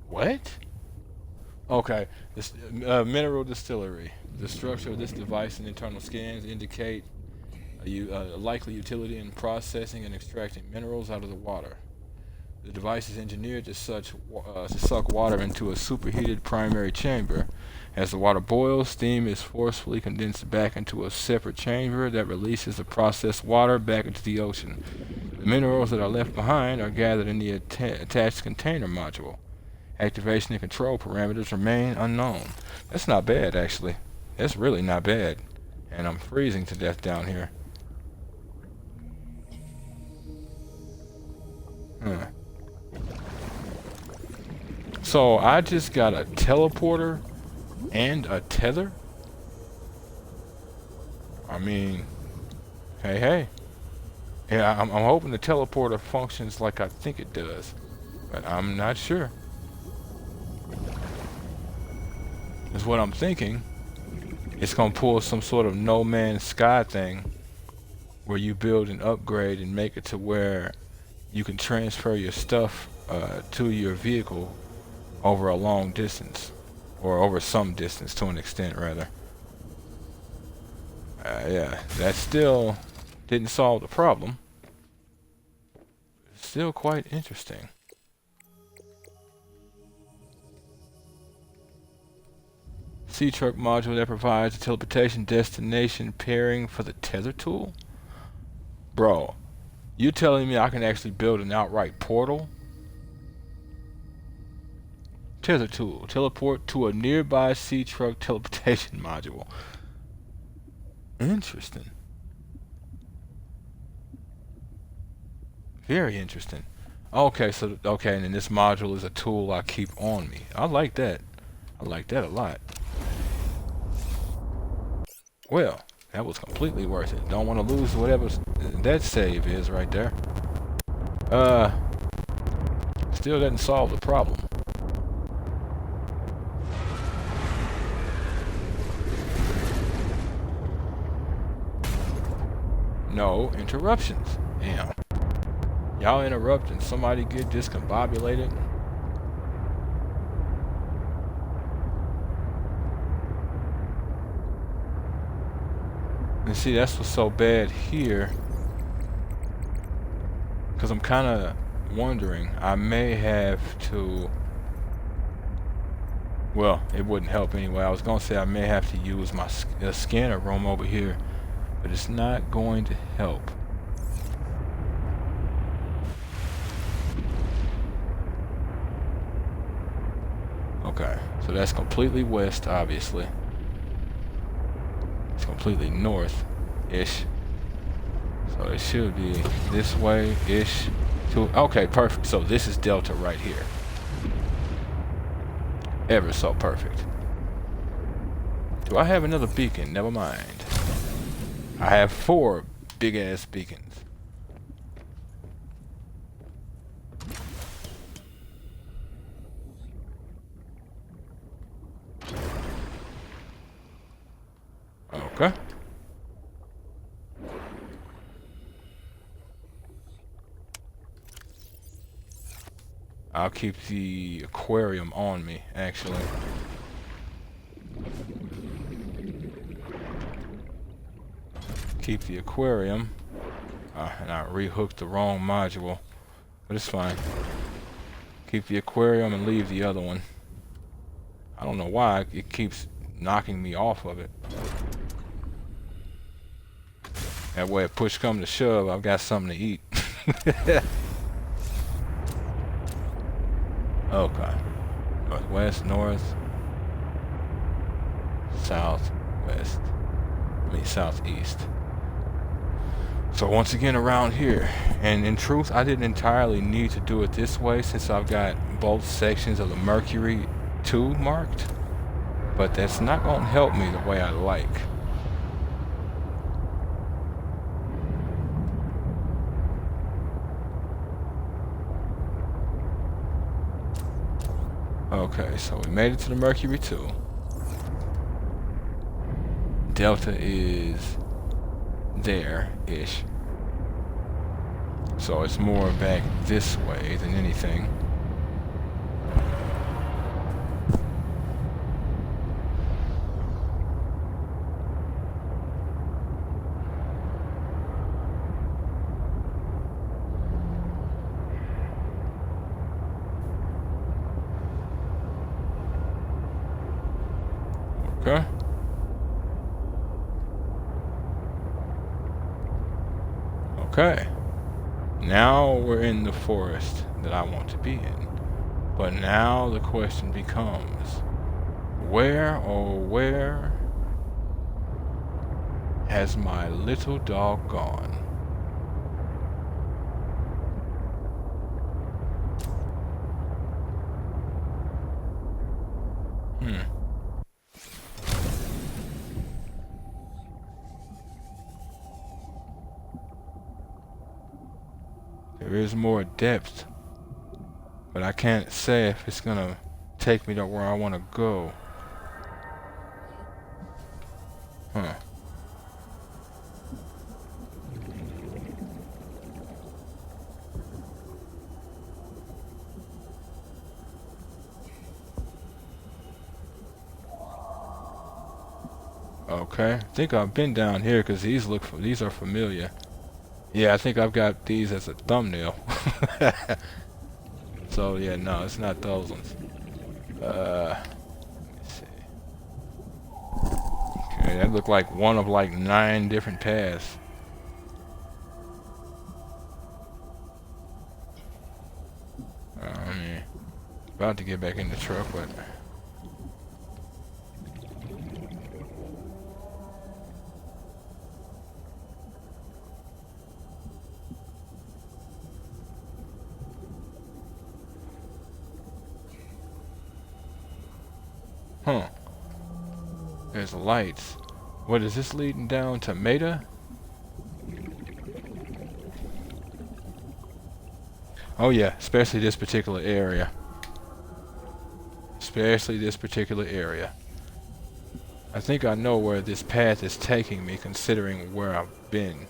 What? Okay, this mineral distillery. The structure of this device and internal scans indicate a likely utility in processing and extracting minerals out of the water. The device is engineered to suck water into a superheated primary chamber. As the water boils, steam is forcefully condensed back into a separate chamber that releases the processed water back into the ocean. The minerals that are left behind are gathered in the attached container module. Activation and control parameters remain unknown. That's not bad, actually. That's really not bad. And I'm freezing to death down here. Huh. So I just got a teleporter and a tether? I mean, hey. Yeah, I'm hoping the teleporter functions like I think it does. But I'm not sure. Is what I'm thinking. It's gonna pull some sort of No Man's Sky thing where you build and upgrade and make it to where you can transfer your stuff to your vehicle over a long distance, or over some distance to an extent rather. Yeah, that still didn't solve the problem. still quite interesting. Sea truck module that provides a teleportation destination pairing for the tether tool? Bro, you telling me I can actually build an outright portal? Tether tool. Teleport to a nearby sea truck teleportation module. Interesting. Very interesting. Okay, so okay, and then this module is a tool I keep on me. I like that. I like that a lot. Well, that was completely worth it. Don't want to lose whatever that save is right there. Still doesn't solve the problem. No interruptions. Damn. Y'all interrupt and somebody get discombobulated. And see, that's what's so bad here. Because I'm kind of wondering, I may have to... Well, it wouldn't help anyway. I was going to say I may have to use my scanner room over here. But it's not going to help. Okay, so that's completely west, obviously. It's completely north-ish. So it should be this way-ish. Okay, perfect. So this is Delta right here. Ever so perfect. Do I have another beacon? Never mind. I have 4 big-ass beacons. Okay. I'll keep the aquarium on me, actually. Keep the aquarium. And I rehooked the wrong module. But it's fine. Keep the aquarium and leave the other one. I don't know why it keeps knocking me off of it. That way, if push comes to shove, I've got something to eat. Okay. Northwest, north, southwest. I mean, southeast. So once again around here. And in truth, I didn't entirely need to do it this way since I've got both sections of the Mercury 2 marked. But that's not going to help me the way I like. Okay, so we made it to the Mercury 2. Delta is there-ish. So it's more back this way than anything. Okay. Okay. Now we're in the forest that I want to be in. But now the question becomes, where, oh where has my little dog gone? There is more depth, but I can't say if it's gonna take me to where I want to go. Huh. Okay, I think I've been down here because these are familiar. Yeah, I think I've got these as a thumbnail. So yeah, no, it's not those ones. Let me see. Okay, that looked like one of like 9 different paths. I mean, about to get back in the truck, but huh? There's lights. What is this leading down to Meta? Oh yeah, especially this particular area. Especially this particular area. I think I know where this path is taking me, considering where I've been.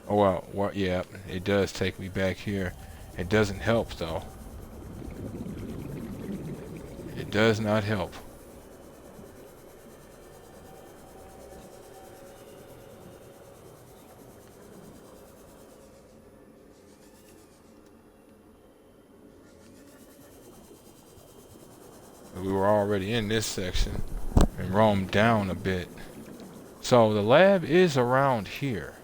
Oh well, yeah, it does take me back here. It doesn't help though. It does not help. We were already in this section and roamed down a bit. So the lab is around here.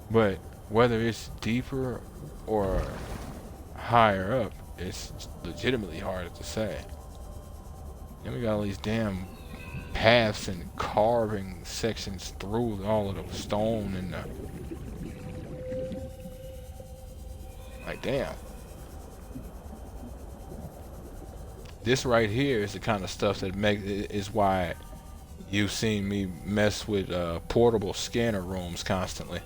But whether it's deeper or higher up, it's legitimately hard to say. Then we got all these damn paths and carving sections through all of the stone and the... Like, damn. This right here is the kind of stuff that is why you've seen me mess with portable scanner rooms constantly.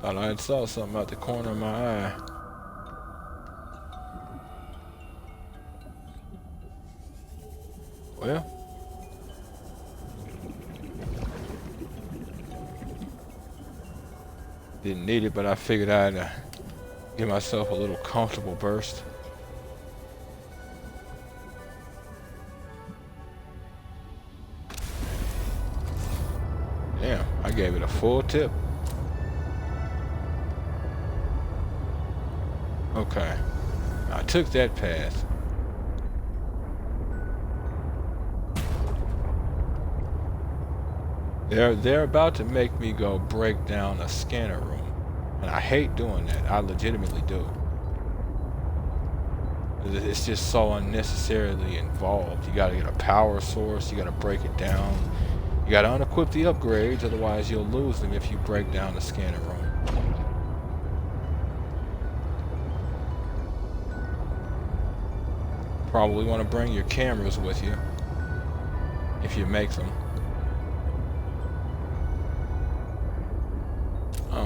Thought I had saw something out the corner of my eye. Well, didn't need it, but I figured I'd give myself a little comfortable burst. Damn, I gave it a full tip. Okay, I took that path. They're about to make me go break down a scanner room, and I hate doing that. I legitimately do. It's just so unnecessarily involved. You gotta get a power source, you gotta break it down, you gotta unequip the upgrades, otherwise you'll lose them if you break down the scanner room. Probably want to bring your cameras with you, if you make them.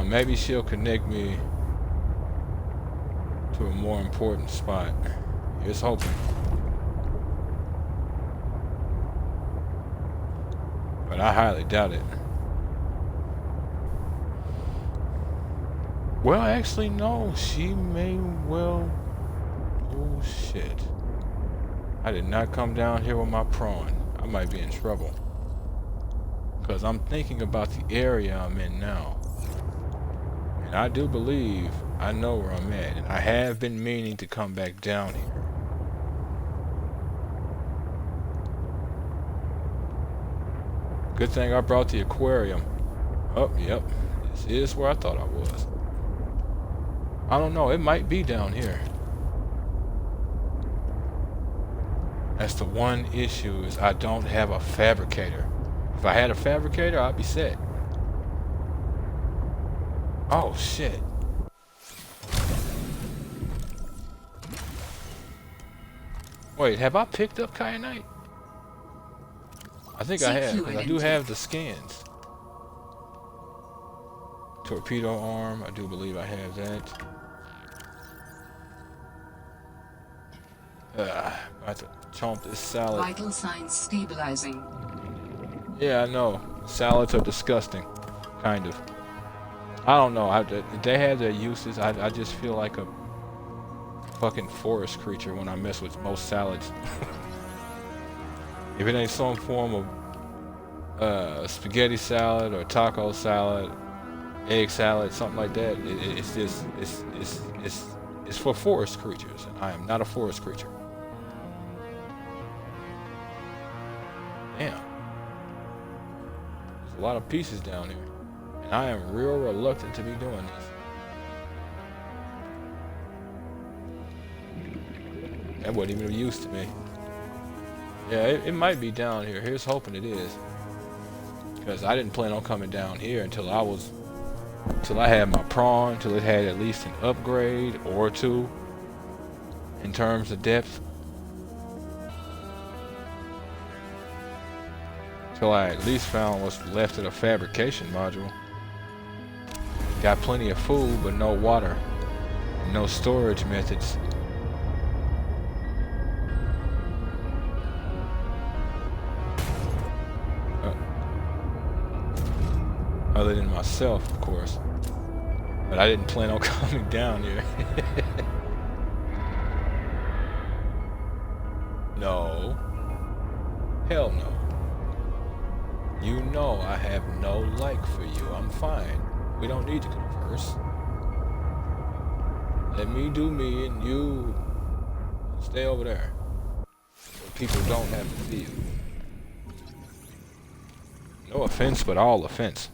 Maybe she'll connect me to a more important spot. Here's hoping. But I highly doubt it. Well, actually, no. She may well... Oh, shit. I did not come down here with my prawn. I might be in trouble. Because I'm thinking about the area I'm in now. And I do believe I know where I'm at. And I have been meaning to come back down here. Good thing I brought the aquarium. Oh, yep. This is where I thought I was. I don't know. It might be down here. That's the one issue, is I don't have a fabricator. If I had a fabricator, I'd be set. Oh, shit. Wait, have I picked up kyanite? I think I have, because I do have the skins. Torpedo arm, I do believe I have that. I have to chomp this salad. Vital signs stabilizing. Yeah, I know. Salads are disgusting. Kind of. I don't know. They have their uses. I just feel like a fucking forest creature when I mess with most salads. If it ain't some form of spaghetti salad or taco salad, egg salad, something like that, it's just it's for forest creatures, and I am not a forest creature. Damn, there's a lot of pieces down here, and I am real reluctant to be doing this. That wasn't even of use to me. Yeah, it might be down here. Here's hoping it is. Because I didn't plan on coming down here until I had my prawn, until it had at least an upgrade or two in terms of depth. Until I at least found what's left of the fabrication module. Got plenty of food, but no water. No storage methods. Other than myself, of course. But I didn't plan on coming down here. No. Hell no. You know I have no like for you. I'm fine. We don't need to converse. Let me do me and you stay over there. So people don't have to see you. No offense, but all offense.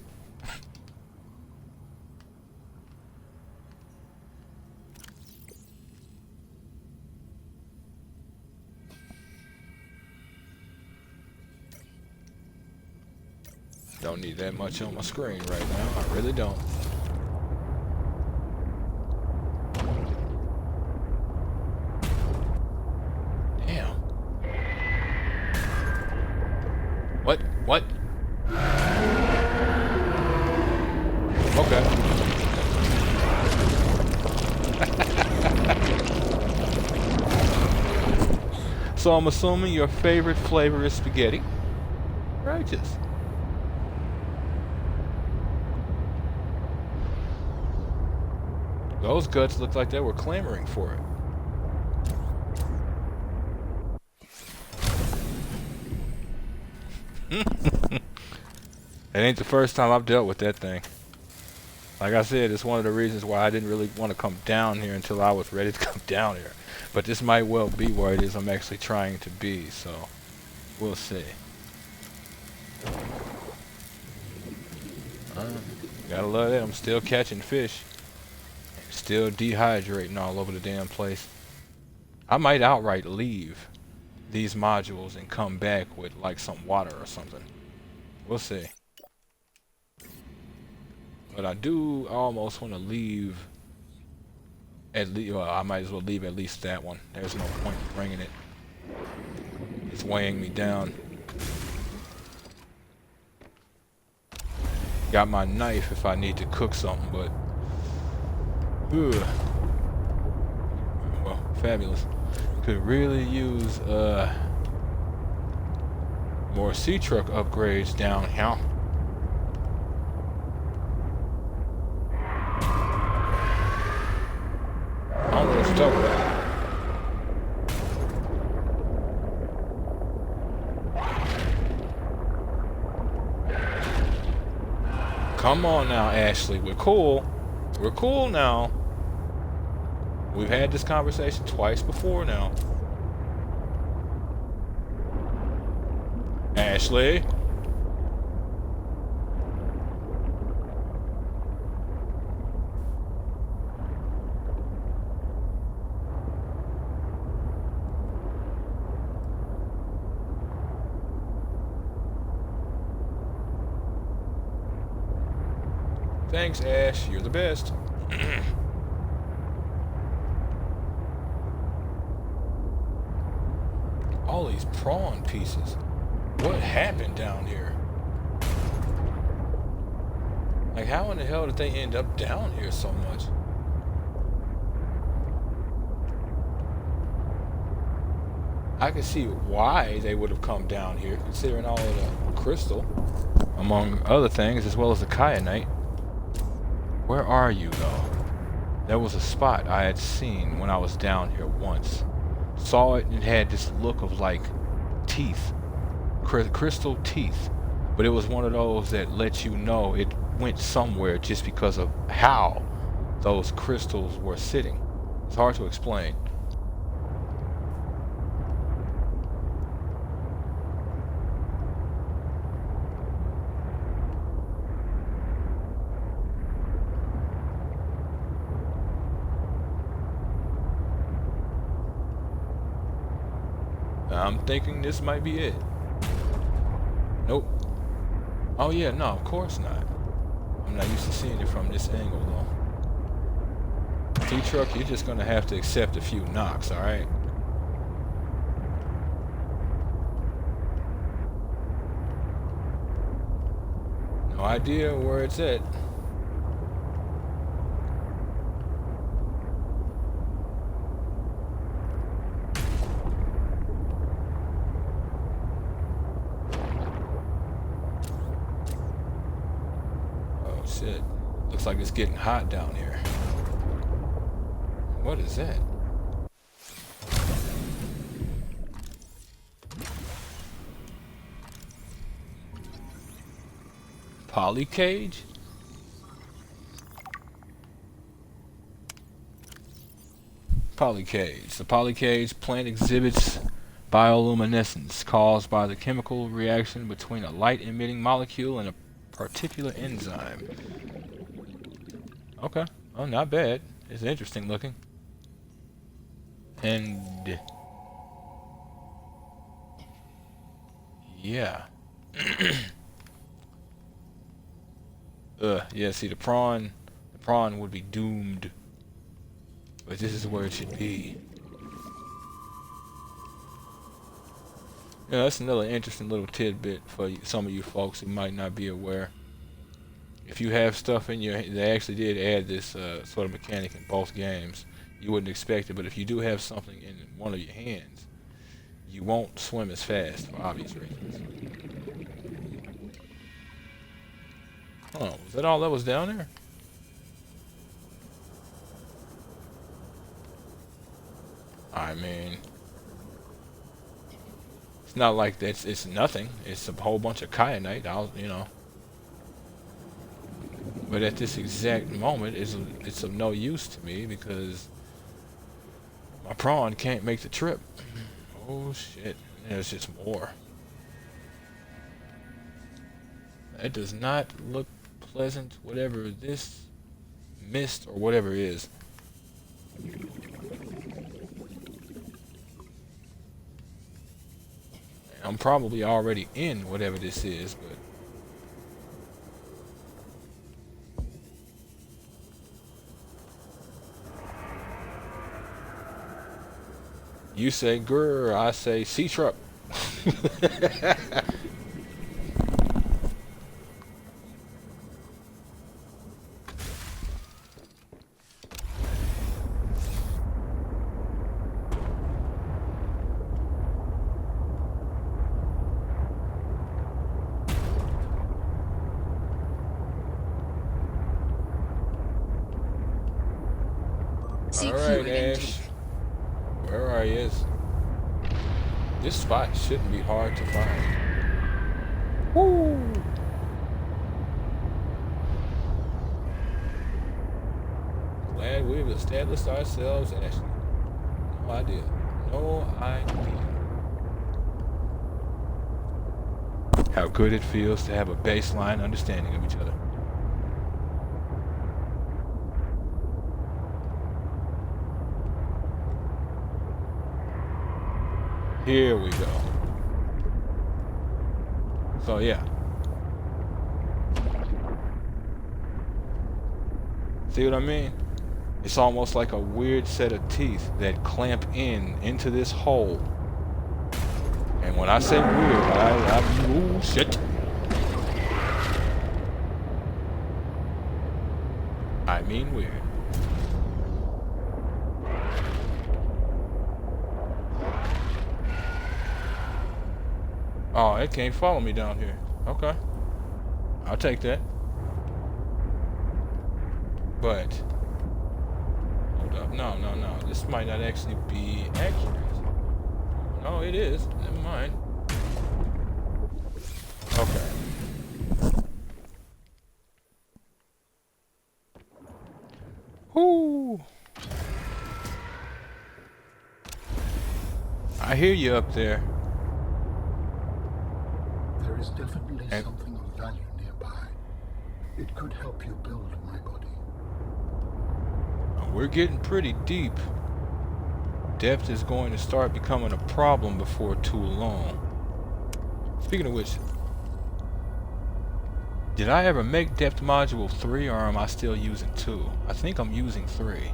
Don't need that much on my screen right now. I really don't. Damn. What? What? Okay. So I'm assuming your favorite flavor is spaghetti? Righteous. Those guts looked like they were clamoring for it. It ain't the first time I've dealt with that thing. Like I said, it's one of the reasons why I didn't really want to come down here until I was ready to come down here. But this might well be where it is I'm actually trying to be, so we'll see. Gotta love that. I'm still catching fish. Still dehydrating all over the damn place. I might outright leave these modules and come back with like some water or something. We'll see. But I do almost want to leave at least, well, I might as well leave at least that one. There's no point in bringing it. It's weighing me down. Got my knife if I need to cook something, but ugh. Well, fabulous. Could really use more sea truck upgrades down here. I don't know what to talk about. Come on now, Ashley. We're cool. We're cool now. We've had this conversation twice before now. Ashley? Thanks, Ash. You're the best. All these prawn pieces. What happened down here? Like, how in the hell did they end up down here so much? I can see why they would have come down here, considering all of the crystal, among other things, as well as the kyanite. Where are you, though? There was a spot I had seen when I was down here once. Saw it and it had this look of like teeth. Crystal teeth. But it was one of those that let you know it went somewhere just because of how those crystals were sitting. It's hard to explain. I'm thinking this might be it. Nope. Oh yeah, no, of course not. I'm not used to seeing it from this angle though. T-Truck, you're just gonna have to accept a few knocks, alright? No idea where it's at. Shit. Looks like it's getting hot down here. What is that? Poly cage? Poly cage. The poly cage plant exhibits bioluminescence caused by the chemical reaction between a light-emitting molecule and a particular enzyme. Okay. Oh, not bad. It's interesting looking. And yeah. Yeah, see the prawn would be doomed. But this is where it should be. Yeah, that's another interesting little tidbit for some of you folks who might not be aware. If you have stuff in your, they actually did add this sort of mechanic in both games. You wouldn't expect it, but if you do have something in one of your hands, you won't swim as fast for obvious reasons. Oh, was that all that was down there? I mean, it's not like that's it's nothing. It's a whole bunch of kyanite. You know. But at this exact moment, it's of no use to me because my prawn can't make the trip. Oh shit! There's just more. That does not look pleasant. Whatever this mist or whatever it is. I'm probably already in whatever this is, but you say grr, I say sea truck. Alright, Ash. Where are you? This spot shouldn't be hard to find. Woo! Glad we've established ourselves, Ashley. No idea. No idea. How good it feels to have a baseline understanding of each other. Here we go. So yeah. See what I mean? It's almost like a weird set of teeth that clamp into this hole. And when I say weird, I mean, ooh, shit. I mean weird. Oh, it can't follow me down here. Okay. I'll take that. But hold up, no. This might not actually be accurate. No, it is. Never mind. Okay. Whoo! I hear you up there. There is definitely something of value nearby. It could help you build my body. We're getting pretty deep. Depth is going to start becoming a problem before too long. Speaking of which, did I ever make depth module 3 or am I still using 2? I think I'm using 3.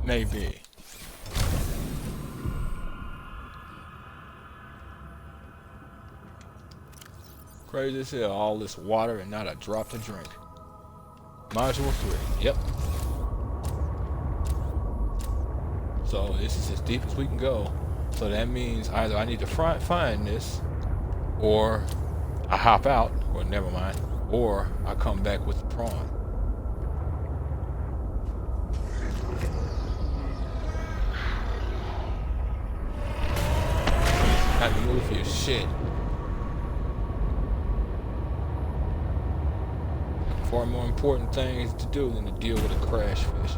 Maybe. Crazy as hell, all this water and not a drop to drink. Module 3, yep. So this is as deep as we can go. So that means either I need to find this, or I hop out, or never mind, or I come back with the prawn. Not to move for your shit. Far more important things to do than to deal with a crash fish.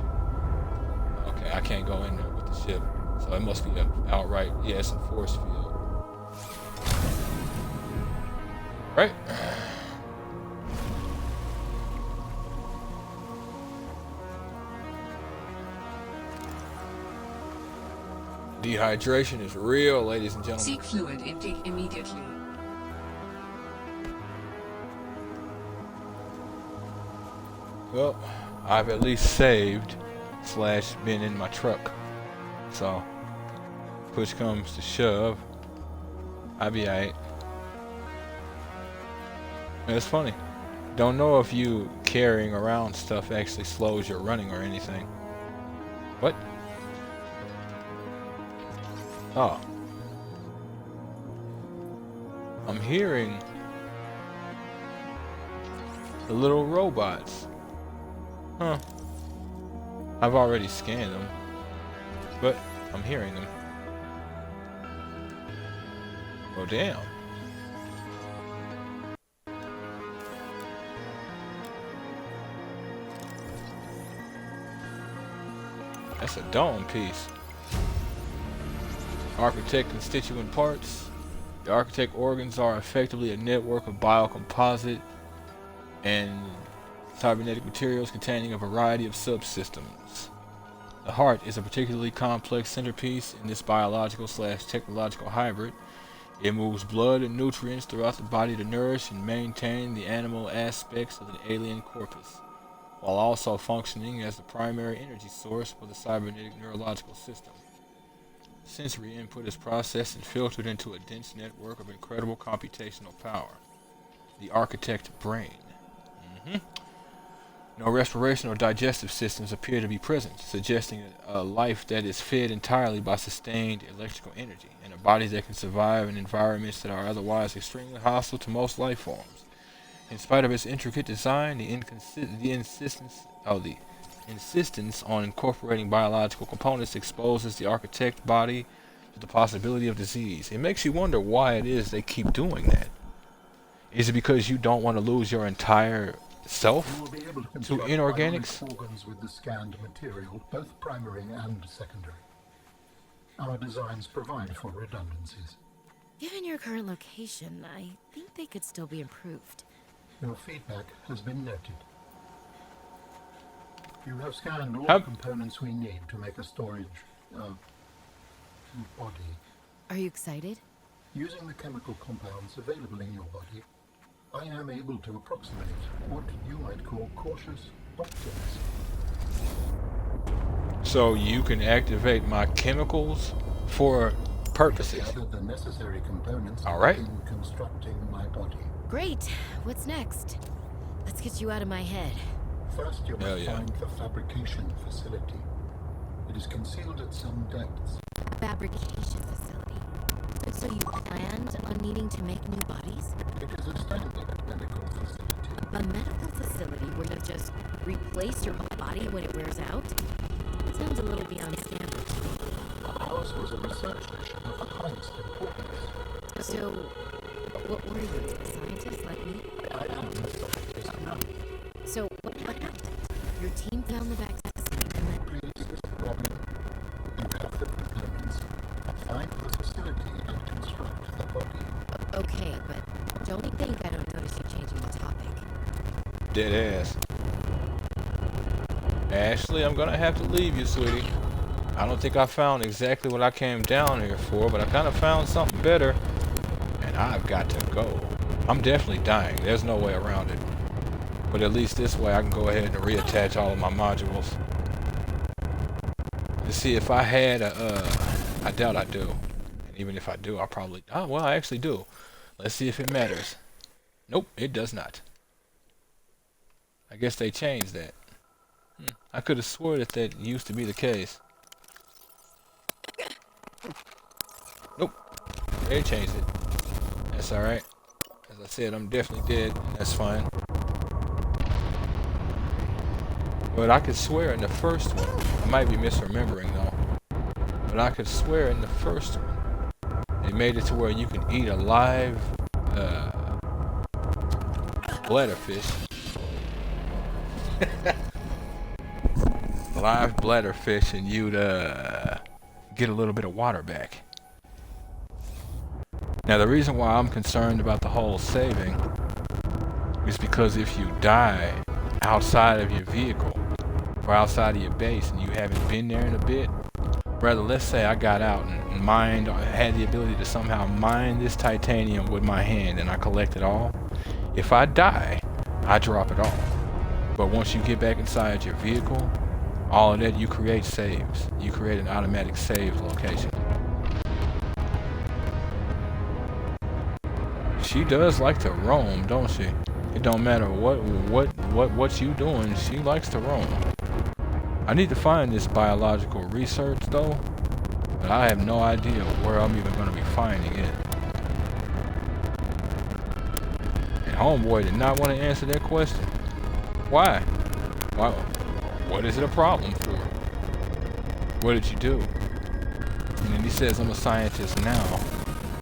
Okay, I can't go in there with the ship. So it must be an outright, yeah, it's a force field. Right? Dehydration is real, ladies and gentlemen. Seek fluid intake immediately. Well, I've at least saved / been in my truck. So, push comes to shove, I'll be alright. It's funny. Don't know if you carrying around stuff actually slows your running or anything. What? Oh. I'm hearing the little robots. Huh. I've already scanned them, but I'm hearing them. Oh, damn. That's a dome piece. Architect constituent parts. The architect organs are effectively a network of biocomposite and cybernetic materials containing a variety of subsystems. The heart is a particularly complex centerpiece in this biological / technological hybrid. It moves blood and nutrients throughout the body to nourish and maintain the animal aspects of the alien corpus, while also functioning as the primary energy source for the cybernetic neurological system. Sensory input is processed and filtered into a dense network of incredible computational power. The architect brain. No respiration or digestive systems appear to be present, suggesting a life that is fed entirely by sustained electrical energy, and a body that can survive in environments that are otherwise extremely hostile to most life forms. In spite of its intricate design, the insistence on incorporating biological components exposes the architect body to the possibility of disease. It makes you wonder why it is they keep doing that. Is it because you don't want to lose your entire self to inorganics? Organs with the scanned material, both primary and secondary. Our designs provide for redundancies. Given your current location, I think they could still be improved. Your feedback has been noted. You have scanned all the components we need to make a storage body. Are you excited? Using the chemical compounds available in your body, I am able to approximate what you might call cautious optimism. So you can activate my chemicals for purposes. Gather the necessary components in constructing my body. Great. What's next? Let's get you out of my head. First, you must find the fabrication facility. It is concealed at some depths. Fabrication facility. So you planned on needing to make new bodies? It is a standard medical facility. A medical facility where you just replace your body when it wears out? Sounds a little beyond standard. Ours was a research mission of the highest importance. So, what were you, a scientist like me? I am a scientist now. So, what happened? Your team found the vaccine and then... Creates this problem. You have the components. Find the facility and construct the body. Okay, but don't think I don't notice you changing the topic. Dead ass. Ashley, I'm gonna have to leave you, sweetie. I don't think I found exactly what I came down here for, but I kind of found something better. And I've got to go. I'm definitely dying. There's no way around it. But at least this way I can go ahead and reattach all of my modules. To see if I had a, I doubt I do. And even if I do, I'll probably, oh, well, I actually do. Let's see if it matters. Nope, it does not. I guess they changed that. I could have swore that that used to be the case. Nope, they changed it. That's alright. As I said, I'm definitely dead. That's fine. But I could swear in the first one, I might be misremembering though, but I could swear in the first one, they made it to where you can eat a live bladderfish. Live bladderfish, and you'd get a little bit of water back. Now the reason why I'm concerned about the whole saving is because if you die outside of your vehicle or outside of your base and you haven't been there in a bit, rather, let's say I got out and mined, or had the ability to somehow mine this titanium with my hand and I collect it all. If I die, I drop it all. But once you get back inside your vehicle, all of that, you create saves. You create an automatic save location. She does like to roam, don't she? It don't matter what you doing, she likes to roam. I need to find this biological research though, but I have no idea where I'm even going to be finding it. And homeboy did not want to answer that question. Why? Why? What is it a problem for? What did you do? And then he says, I'm a scientist now.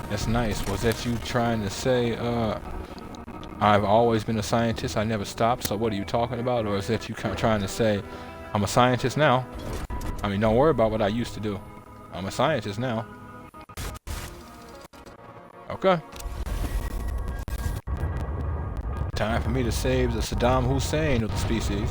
That's nice. Was that you trying to say, I've always been a scientist, I never stopped, so what are you talking about? Or is that you trying to say, I'm a scientist now? I mean, don't worry about what I used to do. I'm a scientist now. Okay. Time for me to save the Saddam Hussein of the species.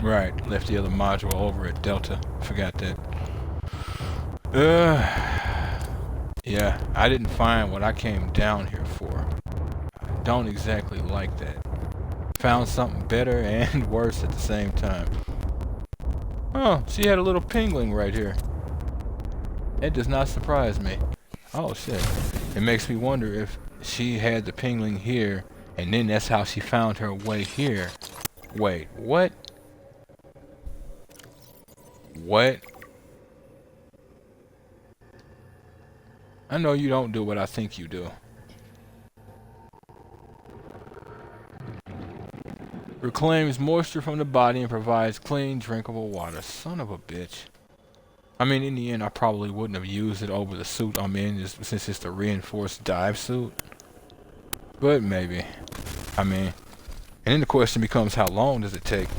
Right, left the other module over at Delta. Forgot that. Yeah, I didn't find what I came down here for. I don't exactly like that. Found something better and worse at the same time. Oh, she had a little pingling right here. That does not surprise me. Oh shit. It makes me wonder if she had the pingling here, and then that's how she found her way here. Wait, what? What? I know you don't do what I think you do. Reclaims moisture from the body and provides clean, drinkable water. Son of a bitch. I mean, in the end, I probably wouldn't have used it over the suit I'm in, since it's the reinforced dive suit. But maybe. I mean, and then the question becomes, how long does it take?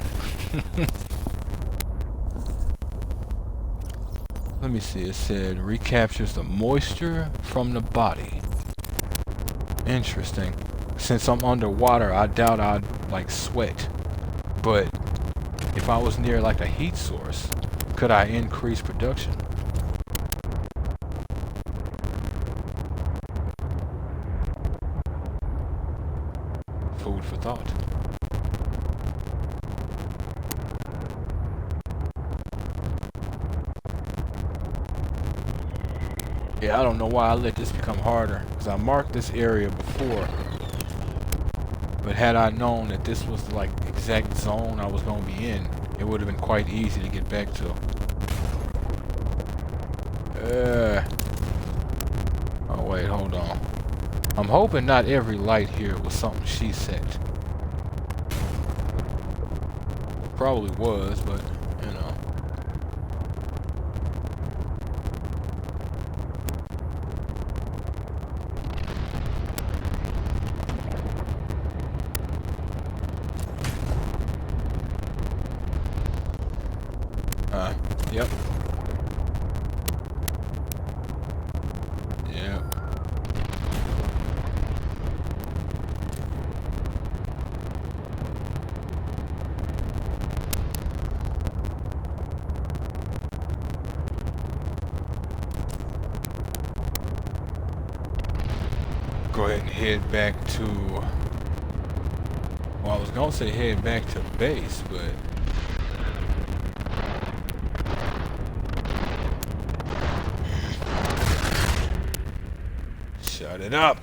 Let me see, it said recaptures the moisture from the body. Interesting. Since I'm underwater, I doubt I'd like sweat. But if I was near like a heat source, could I increase production? Food for thought. Yeah, I don't know why I let this become harder. because I marked this area before. But had I known that this was the like exact zone I was going to be in, it would have been quite easy to get back to. Oh wait, hold on. I'm hoping not every light here was something she set. Probably was, but you know. Yep. Yep. Go ahead and head back to, well, I was gonna say head back to base, but shut it up.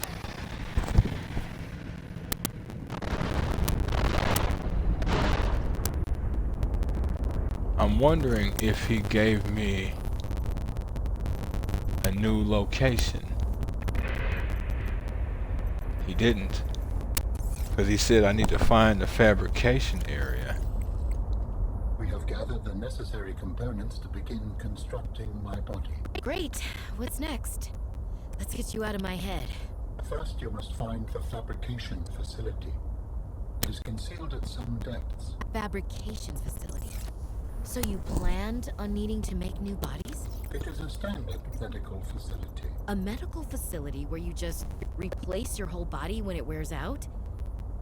I'm wondering if he gave me a new location. He didn't, because he said I need to find the fabrication area. We have gathered the necessary components to begin constructing my body. Great. What's next? Let's get you out of my head. First, you must find the fabrication facility. It is concealed at some depths. Fabrication facility. So you planned on needing to make new bodies? It is a standard medical facility. A medical facility where you just replace your whole body when it wears out?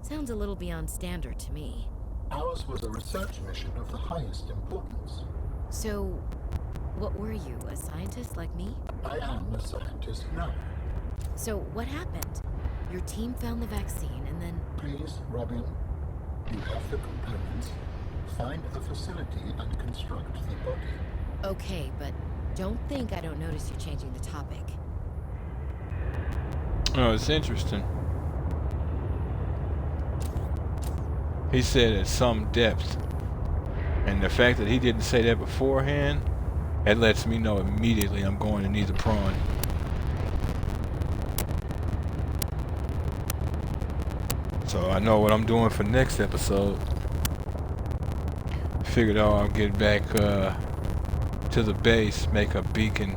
Sounds a little beyond standard to me. Ours was a research mission of the highest importance. So, what were you, a scientist like me? I am a scientist now. So, what happened? Your team found the vaccine and then... Please, Robin, you have the components. Find the facility and construct the body. Okay, but don't think I don't notice you changing the topic. Oh, it's interesting. He said at some depth. And the fact that he didn't say that beforehand, that lets me know immediately I'm going to need the prawn. So I know what I'm doing for next episode. Figured I'll get back to the base, make a beacon.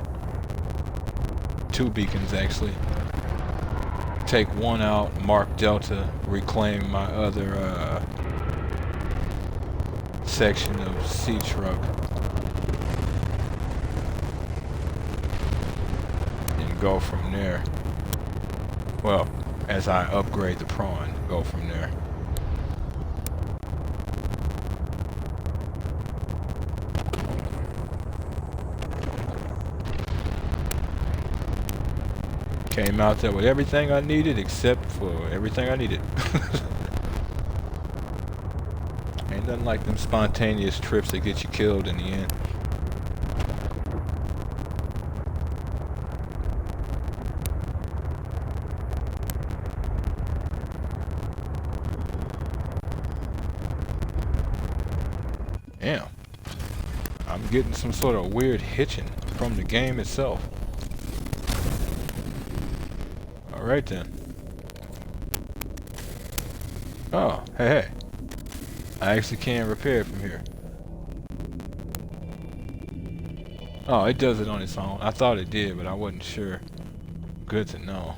2 beacons actually. Take one out, mark Delta, reclaim my other section of sea truck. And go from there. Well, as I upgrade the prawn, go from there. Came out there with everything I needed except for everything I needed. Ain't nothing like them spontaneous trips that get you killed in the end. Damn. I'm getting some sort of weird hitching from the game itself. Alright then. Oh, hey. I actually can repair it from here. Oh, it does it on its own. I thought it did, but I wasn't sure. Good to know.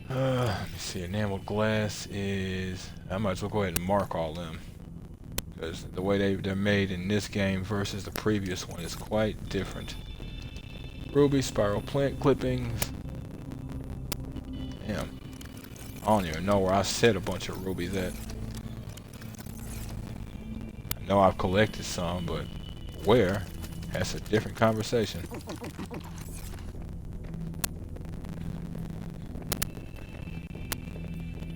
Let me see. Enameled glass is... I might as well go ahead and mark all them. Because the way they're made in this game versus the previous one is quite different. Ruby, spiral plant clippings. Damn. I don't even know where I set a bunch of rubies at. I know I've collected some, but where? That's a different conversation.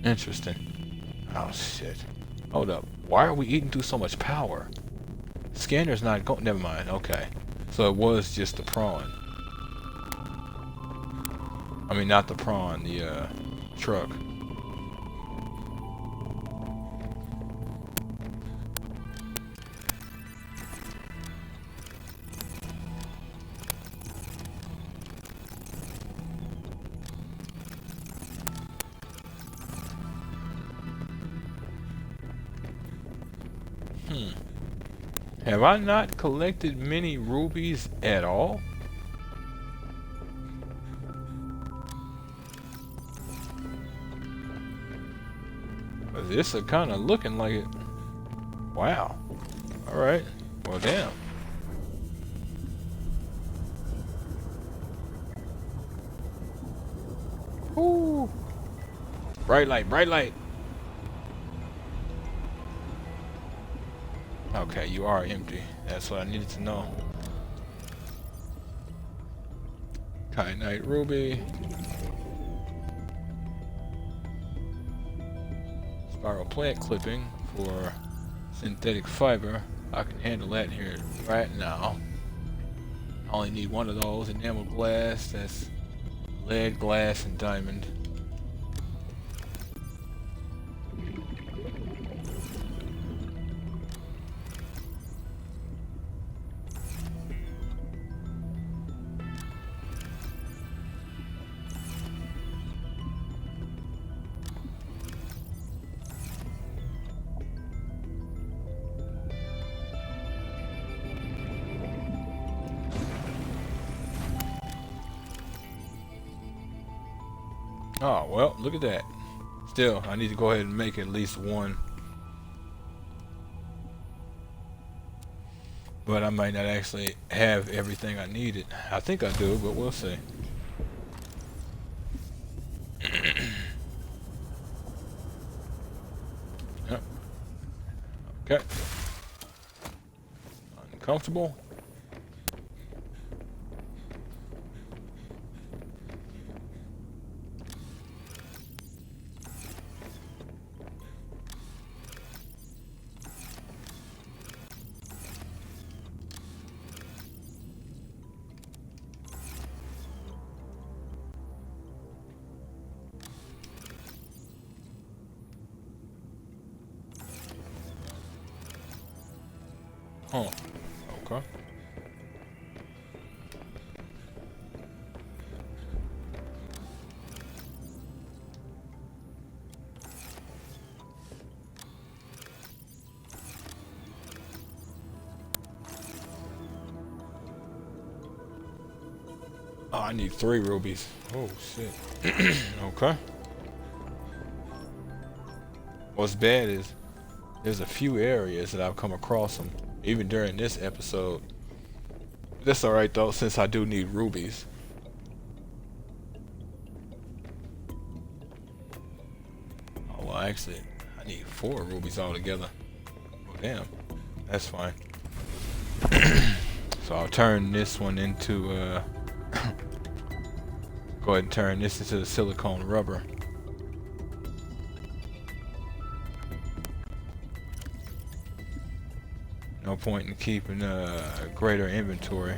Interesting. Oh shit. Hold up. Why are we eating through so much power? Scanner's not going. Never mind. Okay. So it was just the prawn. I mean, not the prawn, the truck. Have I not collected many rubies at all? But this is kind of looking like it. Wow. Alright. Well, damn. Woo. Bright light, bright light. Okay, you are empty. That's what I needed to know. Kyanite ruby. Spiral plant clipping for synthetic fiber. I can handle that here right now. I only need one of those. Enamel glass. That's lead, glass, and diamond. Oh, well, look at that. Still, I need to go ahead and make at least one. But I might not actually have everything I needed. I think I do, but we'll see. Yep. Okay. Uncomfortable. Huh. Okay. Oh, I need 3 rubies. Oh, shit. Okay. What's bad is there's a few areas that I've come across them, even during this episode. That's alright though, since I do need rubies. Oh, well, actually, I need 4 rubies altogether. Well, damn. That's fine. So I'll turn this one into, go ahead and turn this into the silicone rubber. No point in keeping a greater inventory.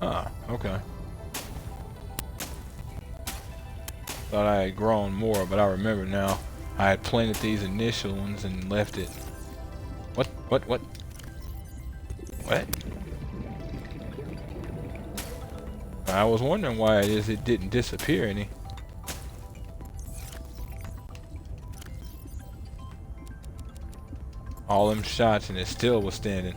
Ah, okay. Thought I had grown more, but I remember now. I had planted these initial ones and left it. What? What? I was wondering why it is it didn't disappear any. All them shots and it still was standing.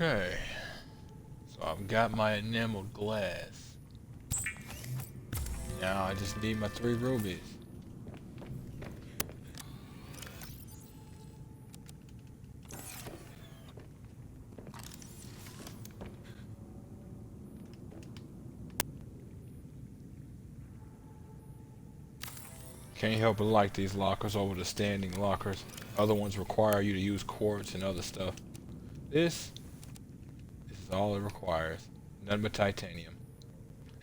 Okay. So I've got my enameled glass. Now I just need my 3 rubies. Can't help but like these lockers over the standing lockers. Other ones require you to use quartz and other stuff. This is all it requires. None but titanium.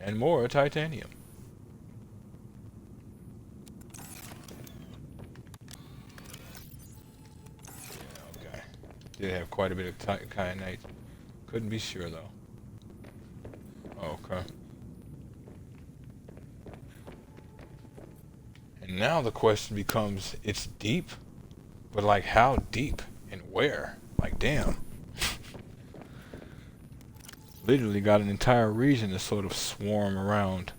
And more titanium. Yeah, okay. Did have quite a bit of kyanite. Couldn't be sure though. Okay. And now the question becomes, it's deep, but like how deep and where? Like damn. Literally got an entire region to sort of swarm around.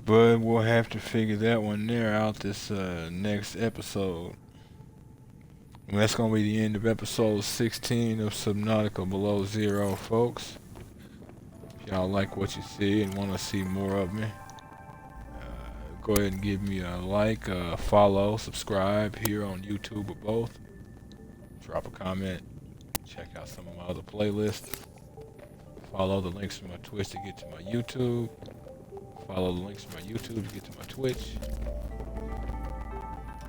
But we'll have to figure that one there out this next episode. And that's going to be the end of episode 16 of Subnautica Below Zero, folks. If y'all like what you see and want to see more of me, go ahead and give me a like, follow, subscribe here on YouTube or both. Drop a comment. Check out some of my other playlists. Follow the links to my Twitch to get to my YouTube. Follow the links to my YouTube to get to my Twitch.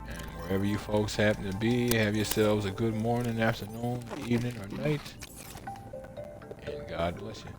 And wherever you folks happen to be, have yourselves a good morning, afternoon, evening, or night. And God bless you.